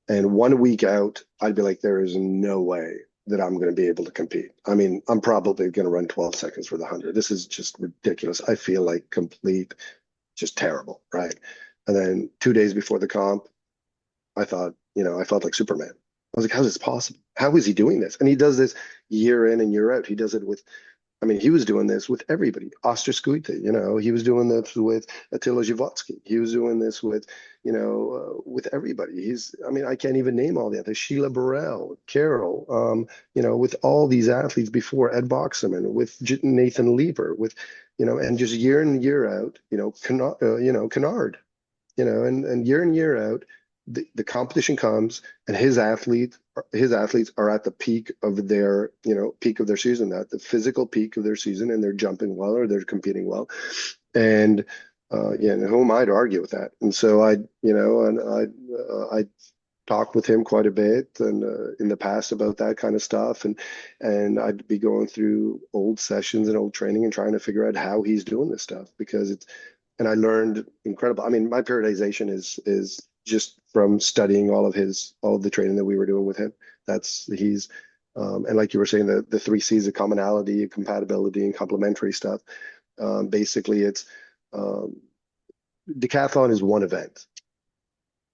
and 1 week out, I'd be like, there is no way that I'm going to be able to compete. I mean, I'm probably going to run 12 seconds for the 100. This is just ridiculous. I feel like complete, just terrible, right? And then 2 days before the comp, I felt like Superman. I was like, how is this possible? How is he doing this? And he does this year in and year out. He does it with, I mean, he was doing this with everybody. Oscar Scuite, he was doing this with Attila Zhivotsky. He was doing this with everybody. I mean, I can't even name all the others. Sheila Burrell, Carol, with all these athletes before Ed Boxerman, with Nathan Lever, and just year in and year out, Kennard, and year in year out, the competition comes and his athletes are at the peak of their season, at the physical peak of their season, and they're jumping well or they're competing well. And who am I to argue with that? And so I talked with him quite a bit and in the past about that kind of stuff, and I'd be going through old sessions and old training and trying to figure out how he's doing this stuff because and I learned incredible. I mean, my periodization is just from studying all of the training that we were doing with him. And like you were saying, the three C's of commonality, compatibility, and complementary stuff. Basically, it's um, decathlon is one event.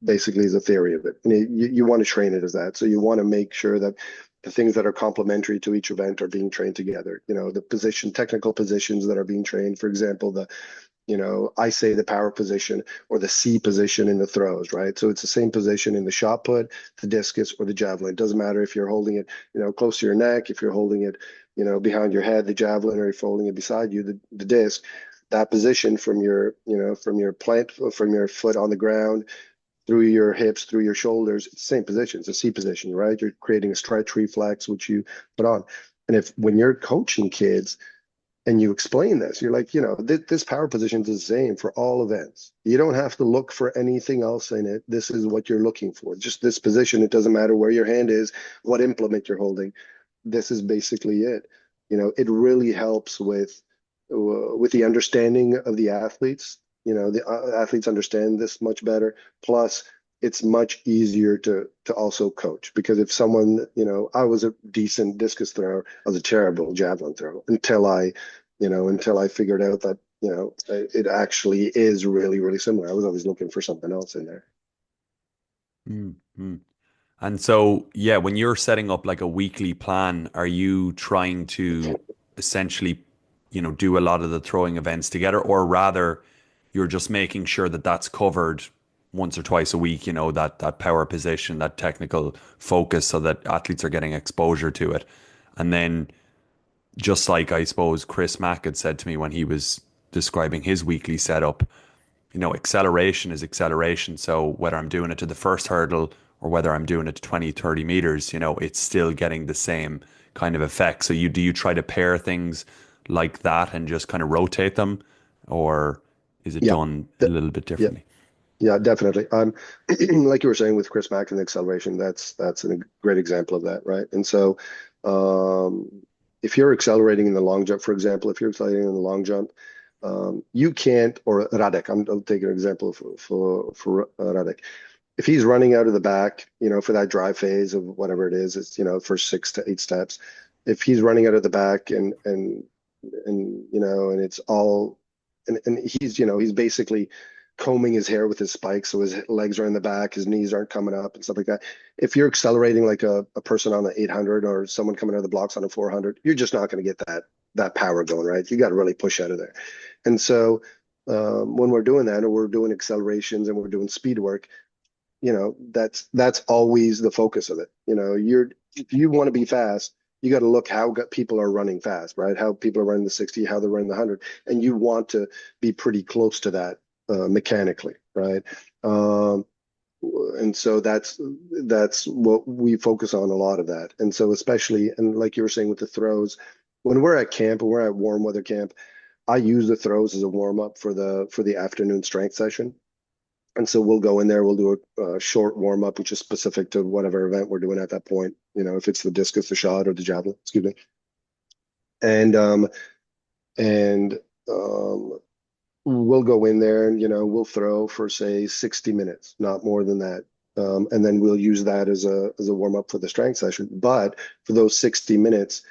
Basically, is a theory of it. And you want to train it as that. So you want to make sure that the things that are complementary to each event are being trained together. The technical positions that are being trained. For example, I say the power position or the C position in the throws, right? So it's the same position in the shot put, the discus, or the javelin. It doesn't matter if you're holding it, close to your neck, if you're holding it, behind your head, the javelin, or if you're holding it beside you, the disc. That position from your plant, from your foot on the ground, through your hips, through your shoulders, it's the same position. It's a C position, right? You're creating a stretch reflex, which you put on. And when you're coaching kids, and you explain this, you're like, this power position is the same for all events. You don't have to look for anything else in it. This is what you're looking for. Just this position. It doesn't matter where your hand is, what implement you're holding. This is basically it. It really helps with the understanding of the athletes. The athletes understand this much better. Plus, it's much easier to also coach because if someone, I was a decent discus thrower, I was a terrible javelin thrower until I figured out that, it actually is really, really similar. I was always looking for something else in there. Mm. And so, yeah, when you're setting up like a weekly plan, are you trying to essentially, do a lot of the throwing events together, or rather, you're just making sure that that's covered once or twice a week, that power position, that technical focus, so that athletes are getting exposure to it. And then, just like I suppose Chris Mack had said to me when he was describing his weekly setup, acceleration is acceleration. So whether I'm doing it to the first hurdle or whether I'm doing it to 20, 30 meters, it's still getting the same kind of effect. So do you try to pair things like that and just kind of rotate them, or is it Yeah, done a th- little bit yeah, differently? yeah, definitely. Like you were saying with Chris Mack and the acceleration, that's a great example of that, right? And so, um, if you're accelerating in the long jump, for example, if you're accelerating in the long jump, you can't, or Radek, I'll take an example for Radek. If he's running out of the back, for that drive phase of whatever it is, it's, first 6 to 8 steps. If he's running out of the back and it's all, and he's basically combing his hair with his spikes so his legs are in the back, his knees aren't coming up and stuff like that. If you're accelerating like a person on the 800 or someone coming out of the blocks on a 400, you're just not going to get that power going, right? You got to really push out of there. And so when we're doing that, or we're doing accelerations and we're doing speed work, that's always the focus of it. If you want to be fast, you got to look how people are running fast, right? How people are running the 60, how they're running the 100, and you want to be pretty close to that mechanically, right? Um, and so that's what we focus on, a lot of that. And so especially, and like you were saying with the throws, when we're at camp and we're at warm weather camp, I use the throws as a warm up for the afternoon strength session. And so we'll go in there, we'll do a short warm up, which is specific to whatever event we're doing at that point. If it's the discus, the shot, or the javelin, excuse me. And and we'll go in there and we'll throw for say 60 minutes, not more than that. And then we'll use that as a warm up for the strength session. But for those 60 minutes,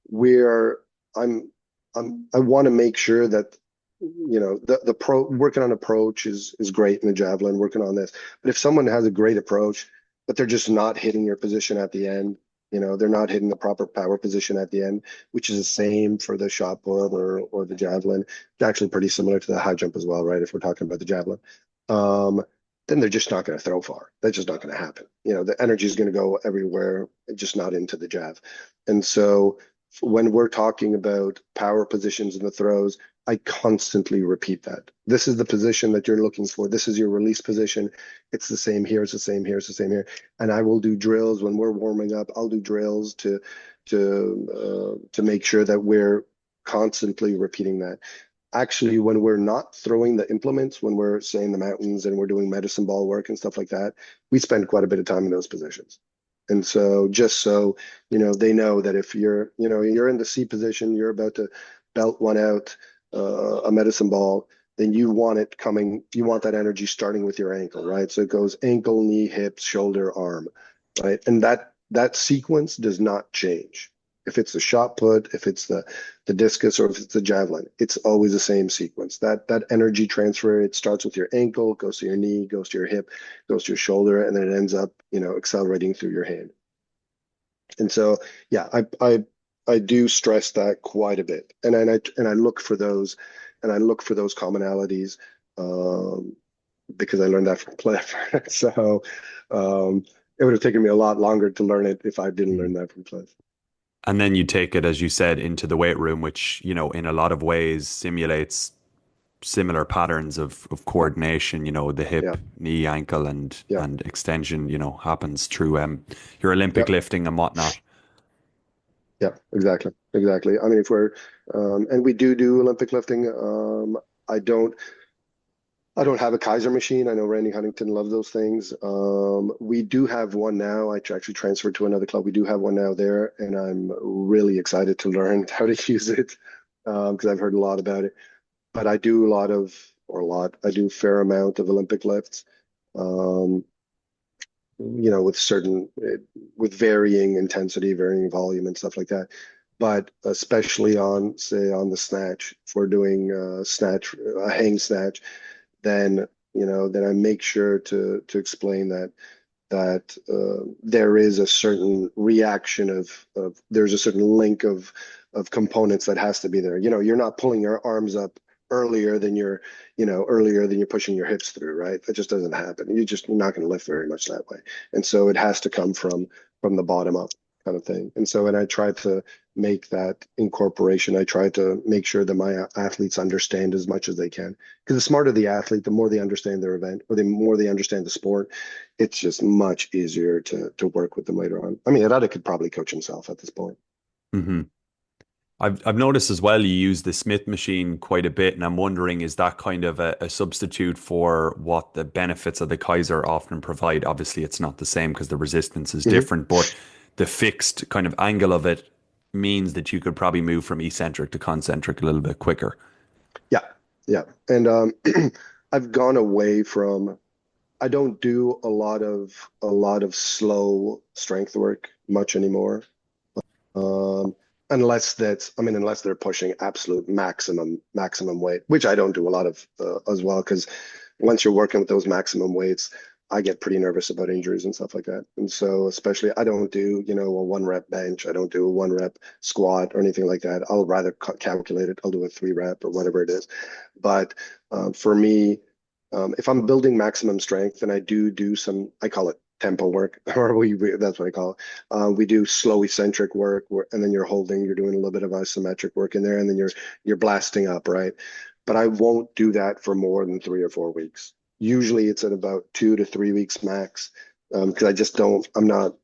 we're I'm I want to make sure that the pro working on approach is great in the javelin, working on this. But if someone has a great approach, but they're just not hitting your position at the end, they're not hitting the proper power position at the end, which is the same for the shot put or the javelin. It's actually pretty similar to the high jump as well, right? If we're talking about the javelin. Um, then they're just not going to throw far. That's just not going to happen. The energy is going to go everywhere, just not into the jav. And so when we're talking about power positions in the throws, I constantly repeat that. This is the position that you're looking for. This is your release position. It's the same here. It's the same here. It's the same here. And I will do drills when we're warming up. I'll do drills to make sure that we're constantly repeating that. Actually, when we're not throwing the implements, when we're saying the mountains and we're doing medicine ball work and stuff like that, we spend quite a bit of time in those positions. And so just so, they know that if you're in the C position, you're about to belt one out, a medicine ball, then you want that energy starting with your ankle, right? So it goes ankle, knee, hips, shoulder, arm, right? And that sequence does not change. If it's the shot put, if it's the discus, or if it's the javelin, it's always the same sequence. That energy transfer, it starts with your ankle, goes to your knee, goes to your hip, goes to your shoulder, and then it ends up, accelerating through your hand. And so, yeah, I do stress that quite a bit, and I look for those, commonalities, because I learned that from Cliff. So it would have taken me a lot longer to learn it if I didn't learn Mm. that from Cliff. And then you take it, as you said, into the weight room, which, in a lot of ways simulates similar patterns of Yeah, coordination, the yeah, hip, knee, ankle, and yeah, and extension, happens through your Olympic yeah. lifting and whatnot. Yeah, exactly. Exactly. I mean, if we're, and we do Olympic lifting. I don't, I don't have a Kaiser machine. I know Randy Huntington loves those things. We do have one now. Actually transferred to another club. We do have one now there, and I'm really excited to learn how to use it because I've heard a lot about it. But I do a lot of, or a lot, I do a fair amount of Olympic lifts. Um, with certain, with varying intensity, varying volume, and stuff like that. But especially on, say, on the snatch, if we're doing a hang snatch, then then I make sure to explain that there is a certain reaction of there's a certain link of components that has to be there. You're not pulling your arms up earlier than you're pushing your hips through, right? That just doesn't happen. You're not going to lift very much that way. And so it has to come from the bottom up kind of thing. And so, and I try to make that incorporation. I try to make sure that my athletes understand as much as they can. Because the smarter the athlete, the more they understand their event, or the more they understand the sport, it's just much easier to work with them later on. I mean, Radek could probably coach himself at this point. Hmm. I've noticed as well you use the Smith machine quite a bit, and I'm wondering, is that kind of a substitute for what the benefits of the Kaiser often provide? Obviously, it's not the same because the resistance is Hmm. different, but the fixed kind of angle of it means that you could probably move from eccentric to concentric a little bit quicker. Yeah, yeah. And I've gone away from. I don't do a lot of slow strength work much anymore. Um, unless they're pushing absolute maximum weight, which I don't do a lot of as well, because once you're working with those maximum weights, I get pretty nervous about injuries and stuff like that. And so, especially, I don't do, a one rep bench. I don't do a one rep squat or anything like that. I'll rather calculate it. I'll do a 3 rep or whatever it is. But for me, if I'm building maximum strength, and I do some, I call it tempo work, or that's what I call it. We do slow eccentric work, and then you're doing a little bit of isometric work in there, and then you're blasting up, right? But I won't do that for more than 3 or 4 weeks. Usually, it's at about 2 to 3 weeks max, because I just don't. I'm not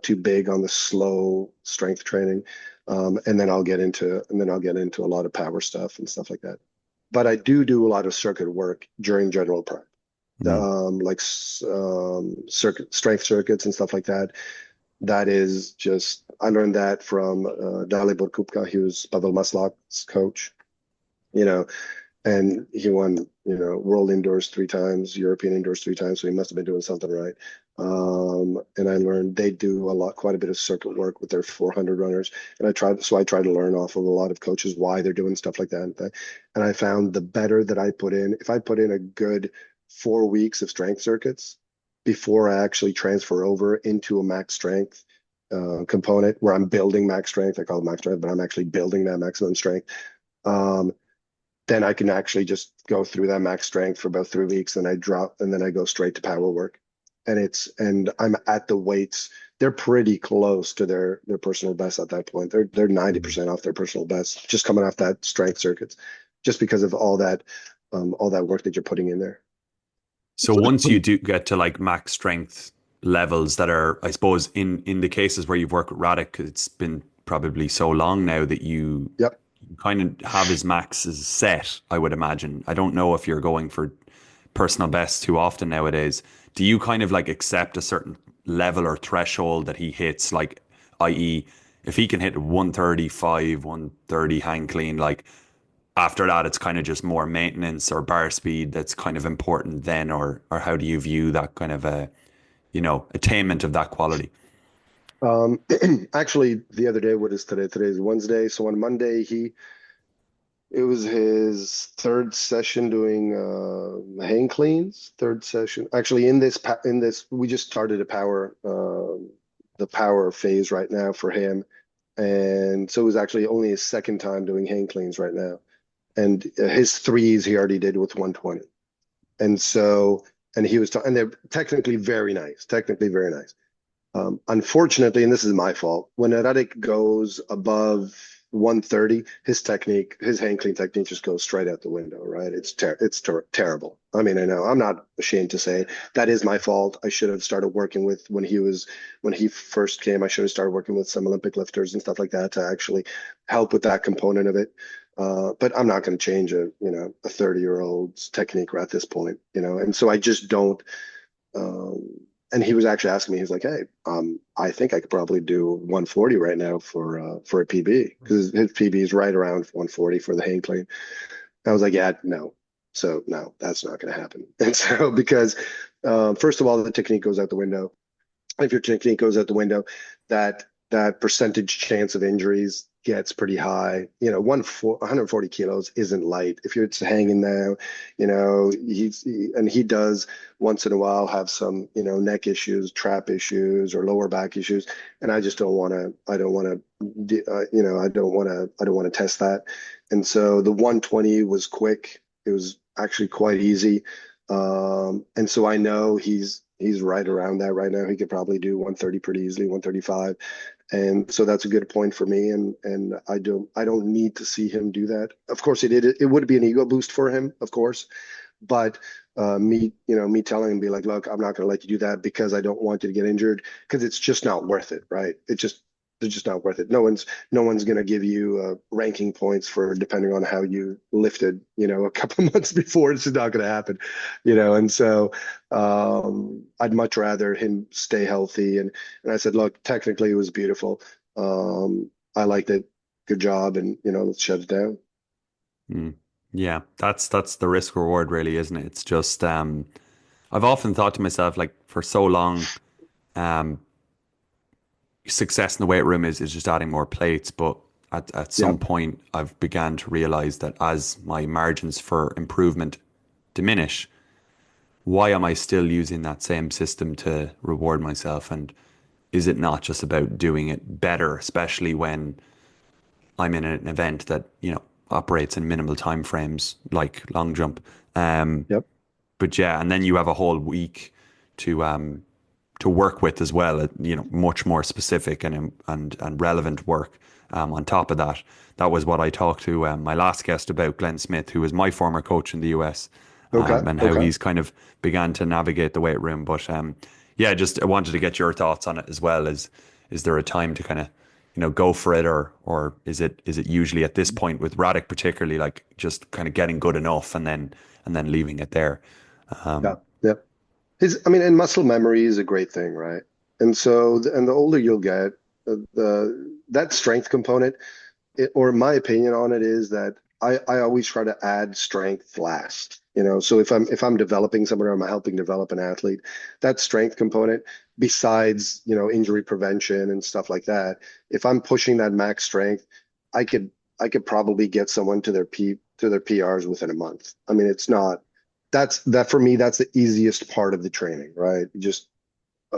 too big on the slow strength training, and then I'll get into a lot of power stuff and stuff like that. But I do a lot of circuit work during general prep, Mm. like circuit strength circuits and stuff like that. That is just I learned that from Dalibor Kupka. He was Pavel Maslak's coach, you know, and he won, world indoors 3 times, European indoors 3 times. So he must have been doing something right. And I learned they do quite a bit of circuit work with their 400 runners. And I tried to learn off of a lot of coaches why they're doing stuff like that. And I found the better that I put in, if I put in a good 4 weeks of strength circuits before I actually transfer over into a max strength component where I'm building max strength, I call it max strength, but I'm actually building that maximum strength. Um, then I can actually just go through that max strength for about 3 weeks, and I drop, and then I go straight to power work. And I'm at the weights. They're pretty close to their personal best at that point. They're Mm. 90% off their personal best just coming off that strength circuits, just because of all that work that you're putting in there. So once you do get to like max strength levels that are, I suppose, in the cases where you've worked with Radek, it's been probably so long now that you Yep. kind of have his maxes set, I would imagine. I don't know if you're going for personal best too often nowadays. Do you kind of like accept a certain level or threshold that he hits, like, i.e., if he can hit 135, 130 hang clean, like after that, it's kind of just more maintenance or bar speed that's kind of important then, or how do you view that kind of attainment of that quality? Um, Actually, the other day, what is today? Today's Wednesday. So on Monday, it was his third session doing hang cleans. Third session. Actually, in this, we just started the power phase right now for him, and so it was actually only his second time doing hang cleans right now. And his threes he already did with 120, and so and he was and they're technically very nice, technically very nice. Unfortunately, and this is my fault, when Radek goes above 130, his technique, his hang clean technique just goes straight out the window, right? Terrible. I mean, I know I'm not ashamed to say that is my fault. I should have started working with when he first came. I should have started working with some Olympic lifters and stuff like that to actually help with that component of it. But I'm not going to change a 30-year-old's technique at this point, and so I just don't. Um, and he was actually asking me, he's like, "Hey, I think I could probably do 140 right now for a PB because his PB is right around 140 for the hang clean." I was like, "Yeah, no." So no, that's not going to happen. And so because first of all, the technique goes out the window. If your technique goes out the window, that percentage chance of injuries gets pretty high. 140 kilos isn't light. If you're hanging now, and he does once in a while have some, neck issues, trap issues, or lower back issues, and I just don't want to. I don't want to. I don't want to. I don't want to test that. And so the 120 was quick. It was actually quite easy. And so I know he's right around that right now. He could probably do 130 pretty easily, 135. And so that's a good point for me. And I don't need to see him do that. Of course, it would be an ego boost for him, of course. But me telling him, be like, look, I'm not going to let you do that because I don't want you to get injured because it's just not worth it, right? It's just not worth it. No one's going to give you ranking points for depending on how you lifted, a couple months before. It's just not going to happen, And so I'd much rather him stay healthy. And I said, look, technically it was beautiful. I liked it. Good job, and let's shut it down. Mm. Yeah, that's the risk reward really, isn't it? It's just I've often thought to myself, like for so long, um success in the weight room is just adding more plates, but at some Yep. point I've began to realize that as my margins for improvement diminish, why am I still using that same system to reward myself? And is it not just about doing it better, especially when I'm in an event that, operates in minimal time frames like long jump? Um, Yep. but yeah, and then you have a whole week to work with as well. Much more specific and relevant work. On top of that, that was what I talked to my last guest about, Glenn Smith, who was my former coach in the US, Okay. and how Okay. he's kind of began to navigate the weight room. But yeah, just I wanted to get your thoughts on it as well. Is there a time to kind of go for it, or is it usually at this point with Radek particularly like just kind of getting good enough and then leaving it there? Yeah. Um, Yep. I mean, and muscle memory is a great thing, right? And so, and the older you'll get, that strength component, or my opinion on it is that I always try to add strength last. So if I'm developing someone or I'm helping develop an athlete, that strength component, besides injury prevention and stuff like that, if I'm pushing that max strength, I could I could probably get someone to their PRs within a month. I mean, it's not that for me, that's the easiest part of the training, right? Just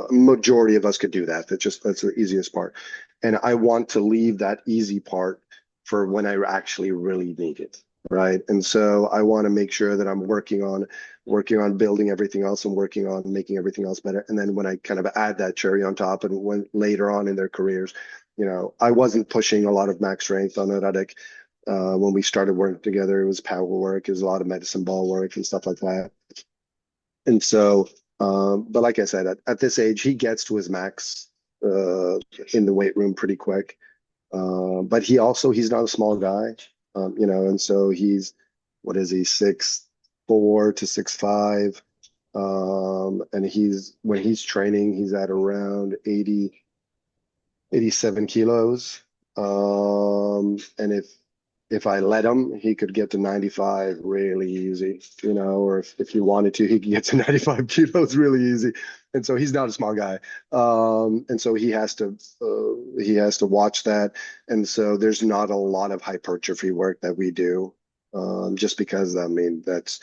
majority of us could do that. That's the easiest part. And I want to leave that easy part for when I actually really need it, right? And so I want to make sure that I'm working on building everything else and working on making everything else better. And then when I kind of add that cherry on top and when later on in their careers, I wasn't pushing a lot of max strength on Radek. When we started working together, it was power work, it was a lot of medicine ball work and stuff like that. And so, but like I said, at this age, he gets to his max uh, in the weight room pretty quick. But he's not a small guy, and so what is he, 6'4" to 6'5", and when he's training, he's at around 87 kilos. And if I let him, he could get to 95 really easy, or if he wanted to, he could get to 95 kilos really easy. And so he's not a small guy. And so he has to watch that. And so there's not a lot of hypertrophy work that we do. Just because I mean that's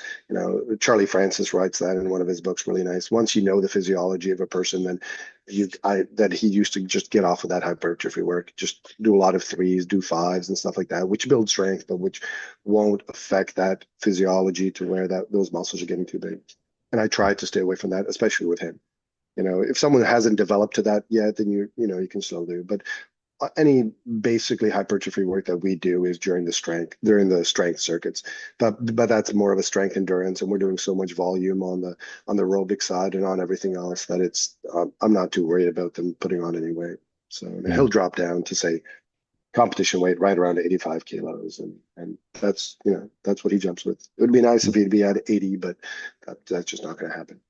Charlie Francis writes that in one of his books really nice. Once you know the physiology of a person, then that he used to just get off of that hypertrophy work, just do a lot of threes, do fives and stuff like that, which build strength, but which won't affect that physiology to where those muscles are getting too big. And I try to stay away from that, especially with him. If someone hasn't developed to that yet, then you can still do. But any basically hypertrophy work that we do is during the strength circuits, but that's more of a strength endurance, and we're doing so much volume on the aerobic side and on everything else that it's I'm not too worried about them putting on any weight. So I mean, he'll Mhm. drop down to say competition weight right around 85 kilos, and that's that's what he jumps with. It would be nice if he'd be at 80, but that's just not going to happen.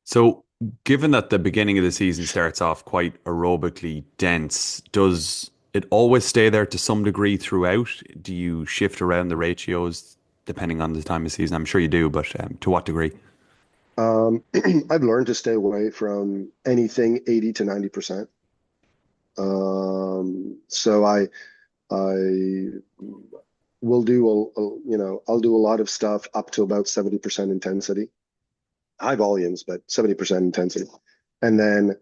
So, given that the beginning of the season starts off quite aerobically dense, does it always stay there to some degree throughout? Do you shift around the ratios depending on the time of season? I'm sure you do, but to what degree? I've learned to stay away from anything 80 to 90%. So I will do I'll do a lot of stuff up to about 70% intensity, high volumes, but 70% intensity. And then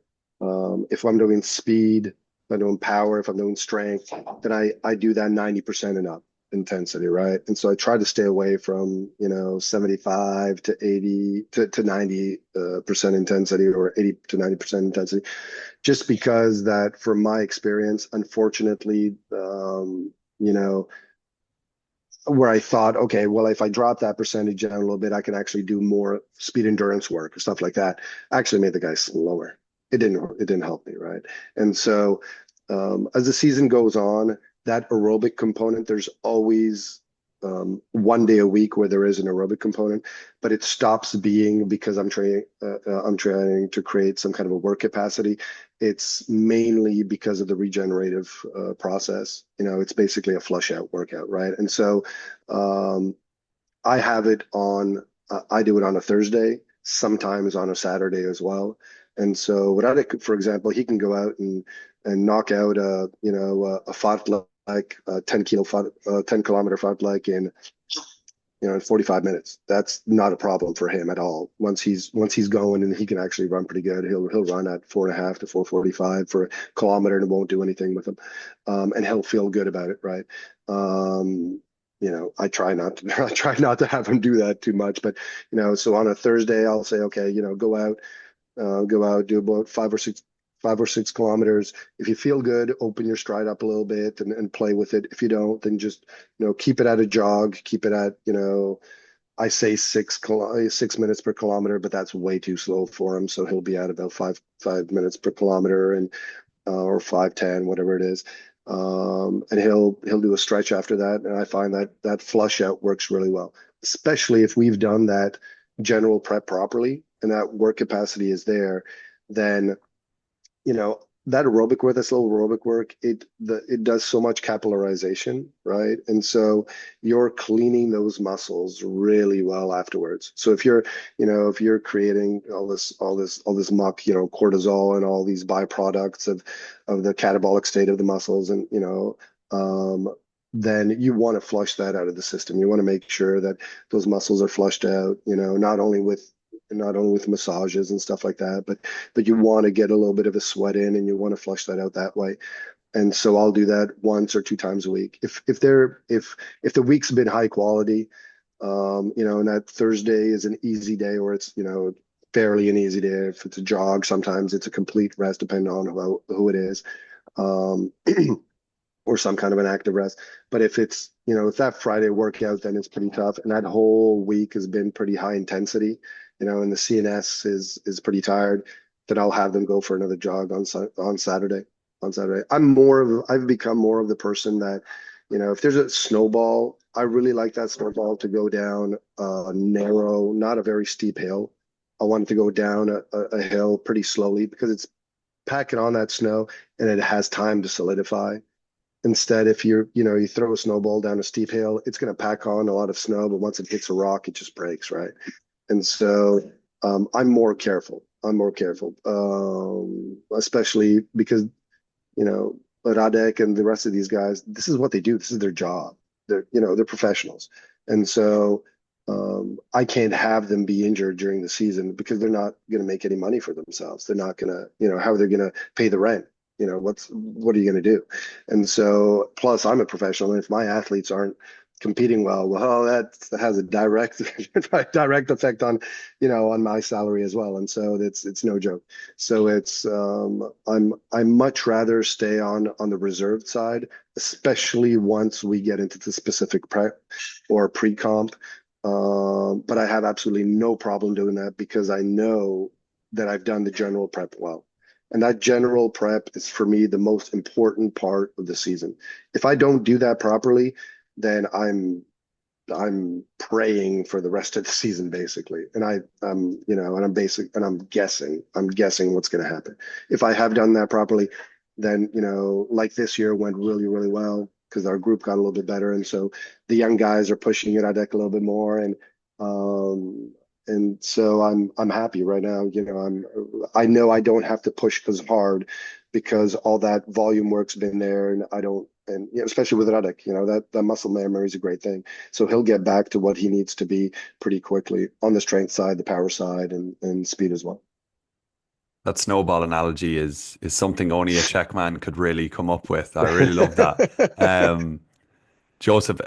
if I'm doing speed, if I'm doing power, if I'm doing strength, then I do that 90% and up intensity, right? And so I try to stay away from, 75 to 80 to 90 percent intensity, or 80 to 90% intensity, just because that from my experience, unfortunately, where I thought, okay, well, if I drop that percentage down a little bit, I can actually do more speed endurance work or stuff like that. Actually made the guy slower. It didn't help me, right? And so as the season goes on, that aerobic component, there's always one day a week where there is an aerobic component, but it stops being because I'm trying to create some kind of a work capacity. It's mainly because of the regenerative process. It's basically a flush out workout, right? And so um, I have it on, I do it on a Thursday, sometimes on a Saturday as well. And so what I could, for example, he can go out and knock out a fartlek, 10 kilometer fartlek in 45 minutes. That's not a problem for him at all. Once he's going and he can actually run pretty good, he'll run at 4.5 to 4:45 for a kilometer, and it won't do anything with him. And he'll feel good about it, right? I try not to I try not to have him do that too much, but so on a Thursday I'll say, okay, go out, do about 5 or 6 kilometers. If you feel good, open your stride up a little bit and play with it. If you don't, then just keep it at a jog, keep it at I say 6 minutes per kilometer, but that's way too slow for him. So he'll be at about five minutes per kilometer, and or 5:10, whatever it is. And he'll do a stretch after that, and I find that that flush out works really well, especially if we've done that general prep properly and that work capacity is there. Then that aerobic work, that's little aerobic work, it does so much capillarization, right? And so you're cleaning those muscles really well afterwards. So if you're creating all this muck, cortisol and all these byproducts of the catabolic state of the muscles, and then you want to flush that out of the system. You want to make sure that those muscles are flushed out, not only with massages and stuff like that, but you want to get a little bit of a sweat in, and you want to flush that out that way. And so I'll do that once or two times a week. If the week's been high quality, and that Thursday is an easy day, or it's fairly an easy day. If it's a jog, sometimes it's a complete rest, depending on who it is. Um, or some kind of an active rest. But if that Friday workout, then it's pretty tough. And that whole week has been pretty high intensity, and the CNS is pretty tired, then I'll have them go for another jog on Saturday. On Saturday, I've become more of the person that, if there's a snowball, I really like that snowball to go down a narrow, not a very steep hill. I want it to go down a hill pretty slowly, because it's packing on that snow and it has time to solidify. Instead, if you throw a snowball down a steep hill, it's going to pack on a lot of snow, but once it hits a rock, it just breaks, right? And so I'm more careful. Especially because Radek and the rest of these guys, this is what they do. This is their job. They're professionals, and so I can't have them be injured during the season, because they're not going to make any money for themselves. They're not going to, how are they going to pay the rent? What are you going to do? And so, plus I'm a professional, and if my athletes aren't competing well, that has a direct direct effect on, on my salary as well. And so it's no joke. So I much rather stay on the reserved side, especially once we get into the specific prep or pre-comp. But I have absolutely no problem doing that because I know that I've done the general prep well. And that general prep is for me the most important part of the season. If I don't do that properly, then I'm praying for the rest of the season basically. And I'm guessing what's going to happen. If I have done that properly, then, like this year went really, really well because our group got a little bit better. And so the young guys are pushing it on deck a little bit more. And so I'm happy right now. I know I don't have to push as hard because all that volume work's been there, and I don't. And especially with Radek, that muscle memory is a great thing. So he'll get back to what he needs to be pretty quickly on the strength side, the power side, and speed as well. That snowball analogy is something only a Czech man could really come up with. I really love that. Um, Joseph,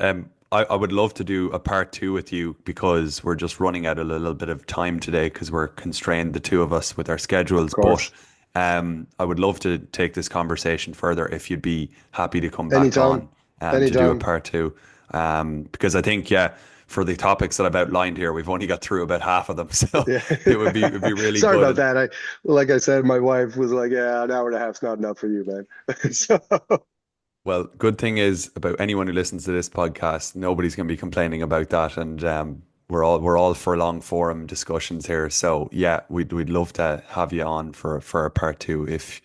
I would love to do a part two with you because we're just running out a little bit of time today because we're constrained, the two of us, with our Of schedules. But course, I would love to take this conversation further if you'd be happy to come back anytime, on to do a anytime. part two. Because I think, yeah, for the topics that I've outlined here, we've only got through about half of them. So Yeah. it would be really Sorry about good. that. Like I said, my wife was like, "Yeah, an hour and a hal's not enough for you, man." So Well, good thing is about anyone who listens to this podcast, nobody's going to be complaining about that, and we're all for long forum discussions here. So yeah, we'd love to have you on for a part two if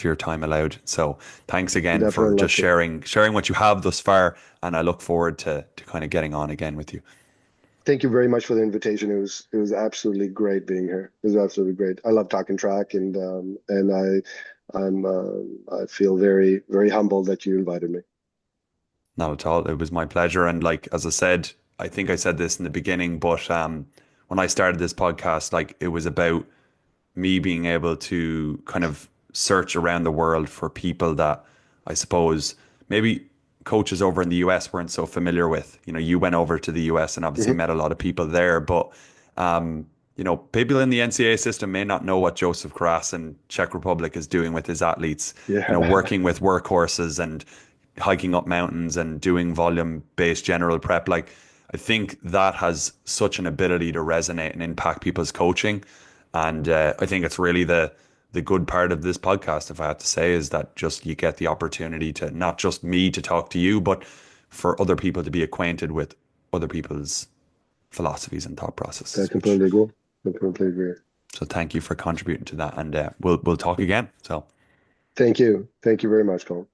your time allowed. So thanks again for definitely just love to. sharing what you have thus far, and I look forward to kind of getting on again with you. Thank you very much for the invitation. It was absolutely great being here. It was absolutely great. I love talking track, and I feel very very humbled that you invited me. Not at all. It was my pleasure. And like as I said, I think I said this in the beginning, but when I started this podcast, like it was about me being able to kind of search around the world for people that I suppose maybe coaches over in the US weren't so familiar with. You went over to the US and obviously Mhm. met a lot of people there, but people in the NCAA system may not know what Josef Karas in Czech Republic is doing with his athletes. Yeah, Working with workhorses and hiking up mountains and doing volume based general prep. Like I think that has such an ability to resonate and impact people's coaching. And I think it's really the good part of this podcast, if I have to say, is that just you get the opportunity to not just me to talk to you, but for other people to be acquainted with other people's philosophies and thought I processes. Which completely agree. I completely agree. so thank you for contributing to that, and we'll talk again. So Thank you. Thank you very much, Colin.